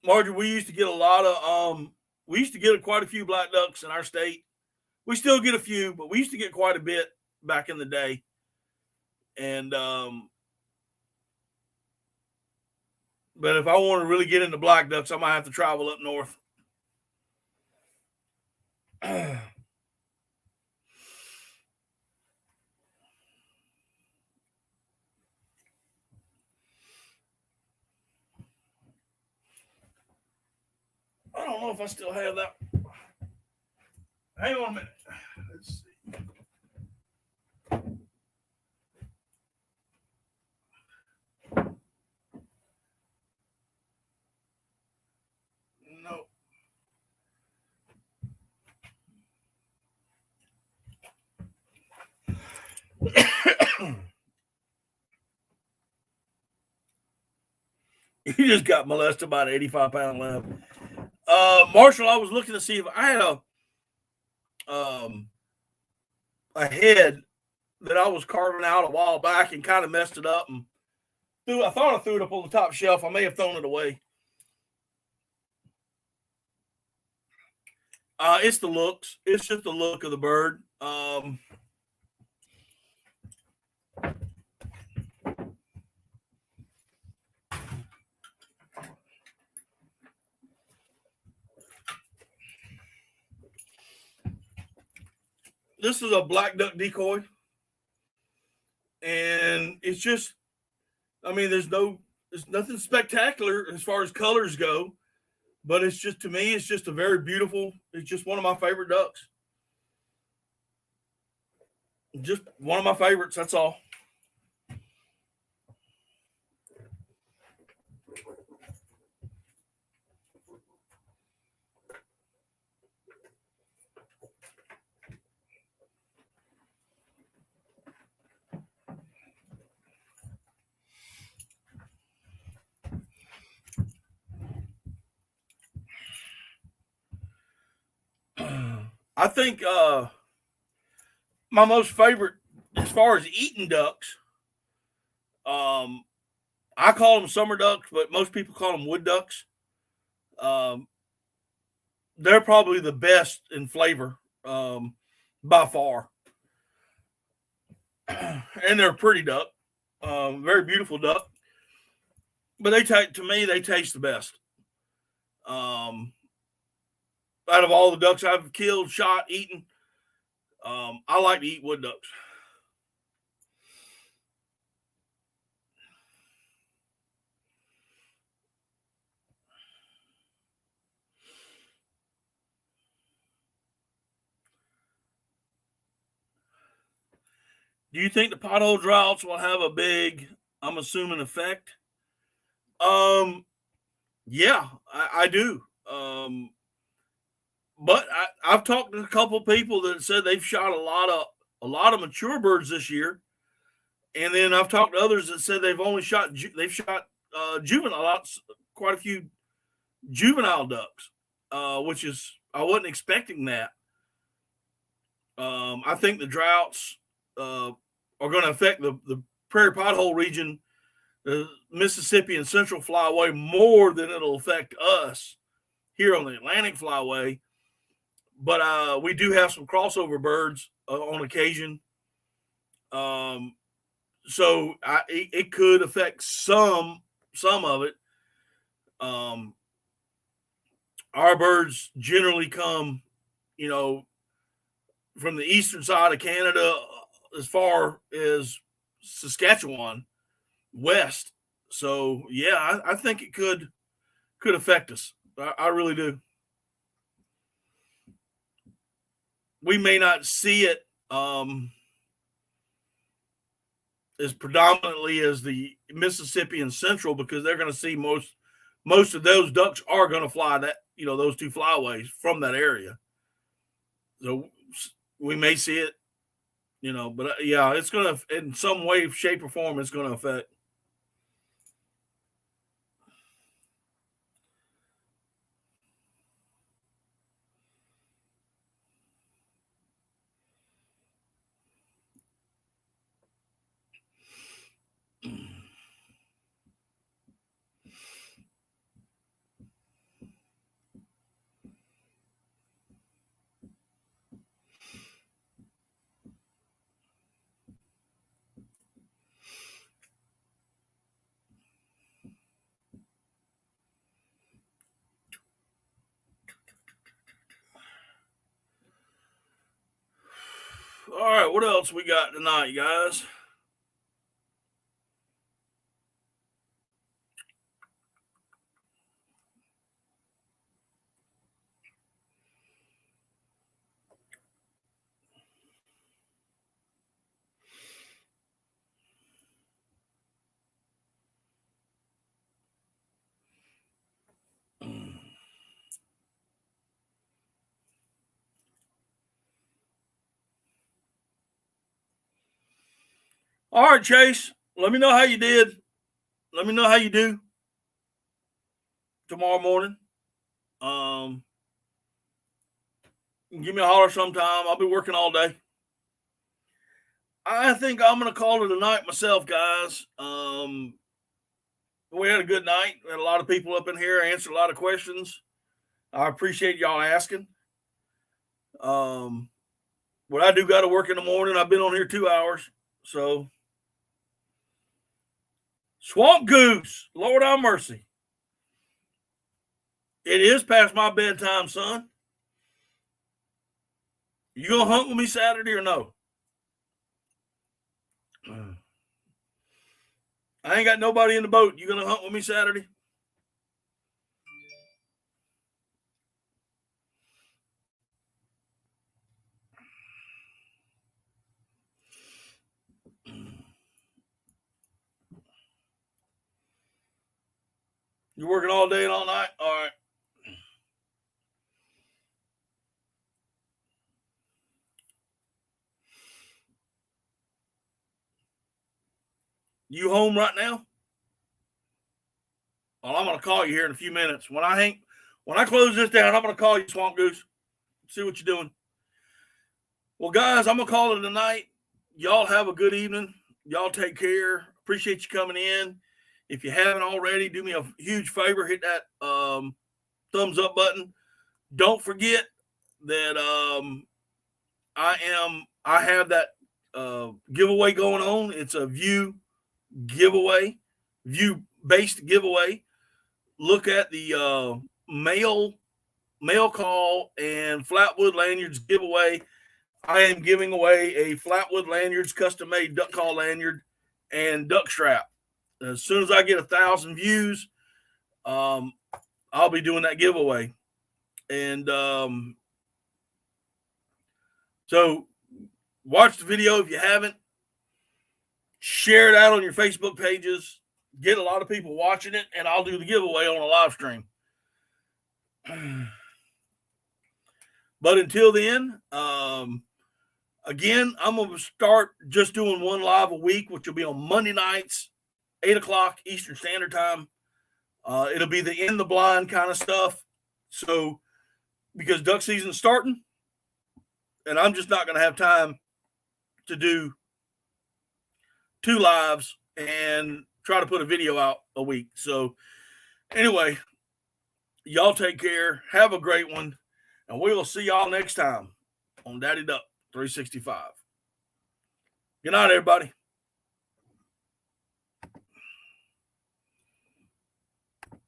Marjorie, we used to get a lot of we used to get quite a few black ducks in our state. We still get a few, but we used to get quite a bit back in the day. And but if I want to really get into black ducks, I might have to travel up north. I don't know if I still have that. Hang on a minute. Let's see. No. You just got molested by an 85-pound lamb. Marshall, I was looking to see if I had a head that I was carving out a while back and kind of messed it up, and I thought I threw it up on the top shelf. I may have thrown it away. It's the looks. It's just the look of the bird. This is a black duck decoy, and it's just, I mean, there's nothing spectacular as far as colors go, but it's just, to me, it's just a very beautiful. It's just one of my favorite ducks. Just one of my favorites. That's all. I think my most favorite, as far as eating ducks, I call them summer ducks, but most people call them wood ducks. They're probably the best in flavor by far. And they're a pretty duck, very beautiful duck. But to me, they taste the best. out of all the ducks I've killed, shot, eaten, I like to eat wood ducks. Do you think the pothole droughts will have a big, I'm assuming, effect? Yeah, I do. But I've talked to a couple of people that said they've shot a lot of mature birds this year, and then I've talked to others that said they've shot juvenile, quite a few juvenile ducks, which is, I wasn't expecting that. I think the droughts are going to affect the prairie pothole region, the Mississippi and Central Flyway, more than it'll affect us here on the Atlantic Flyway. But we do have some crossover birds on occasion. So it could affect some of it. Our birds generally come, from the eastern side of Canada as far as Saskatchewan west. So yeah, I think it could affect us. I really do. We may not see it as predominantly as the Mississippi and Central, because they're going to see most of those ducks are going to fly that, those two flyways from that area. So we may see it, but yeah, it's going to, in some way, shape, or form, it's going to affect. All right, what else we got tonight, guys? All right, Chase, let me know how you did. Let me know how you do tomorrow morning. Give me a holler sometime. I'll be working all day. I think I'm going to call it a night myself, guys. We had a good night. We had a lot of people up in here, answered a lot of questions. I appreciate y'all asking. But I do got to work in the morning. I've been on here 2 hours. So, Swamp Goose, Lord have mercy. It is past my bedtime, son. You gonna hunt with me Saturday or no? I ain't got nobody in the boat. You gonna hunt with me Saturday? You working all day and all night? All right. You home right now? Well, I'm gonna call you here in a few minutes. When I close this down, I'm gonna call you, Swamp Goose. See what you're doing. Well, guys, I'm gonna call it a night. Y'all have a good evening. Y'all take care. Appreciate you coming in. If you haven't already, do me a huge favor, hit that thumbs up button. Don't forget that I have that giveaway going on. It's a view based giveaway. Look at the male mail call and Flatwood Lanyards giveaway. I am giving away a Flatwood Lanyards custom-made duck call lanyard and duck strap. As soon as I get 1,000 views, I'll be doing that giveaway. And so watch the video if you haven't. Share it out on your Facebook pages. Get a lot of people watching it, and I'll do the giveaway on a live stream. But until then, again, I'm going to start just doing one live a week, which will be on Monday nights, 8 o'clock Eastern Standard Time. It'll be the in the blind kind of stuff. So, because duck season's starting, and I'm just not going to have time to do 2 lives and try to put a video out a week. So, anyway, y'all take care. Have a great one. And we will see y'all next time on Daddy Duck 365. Good night, everybody.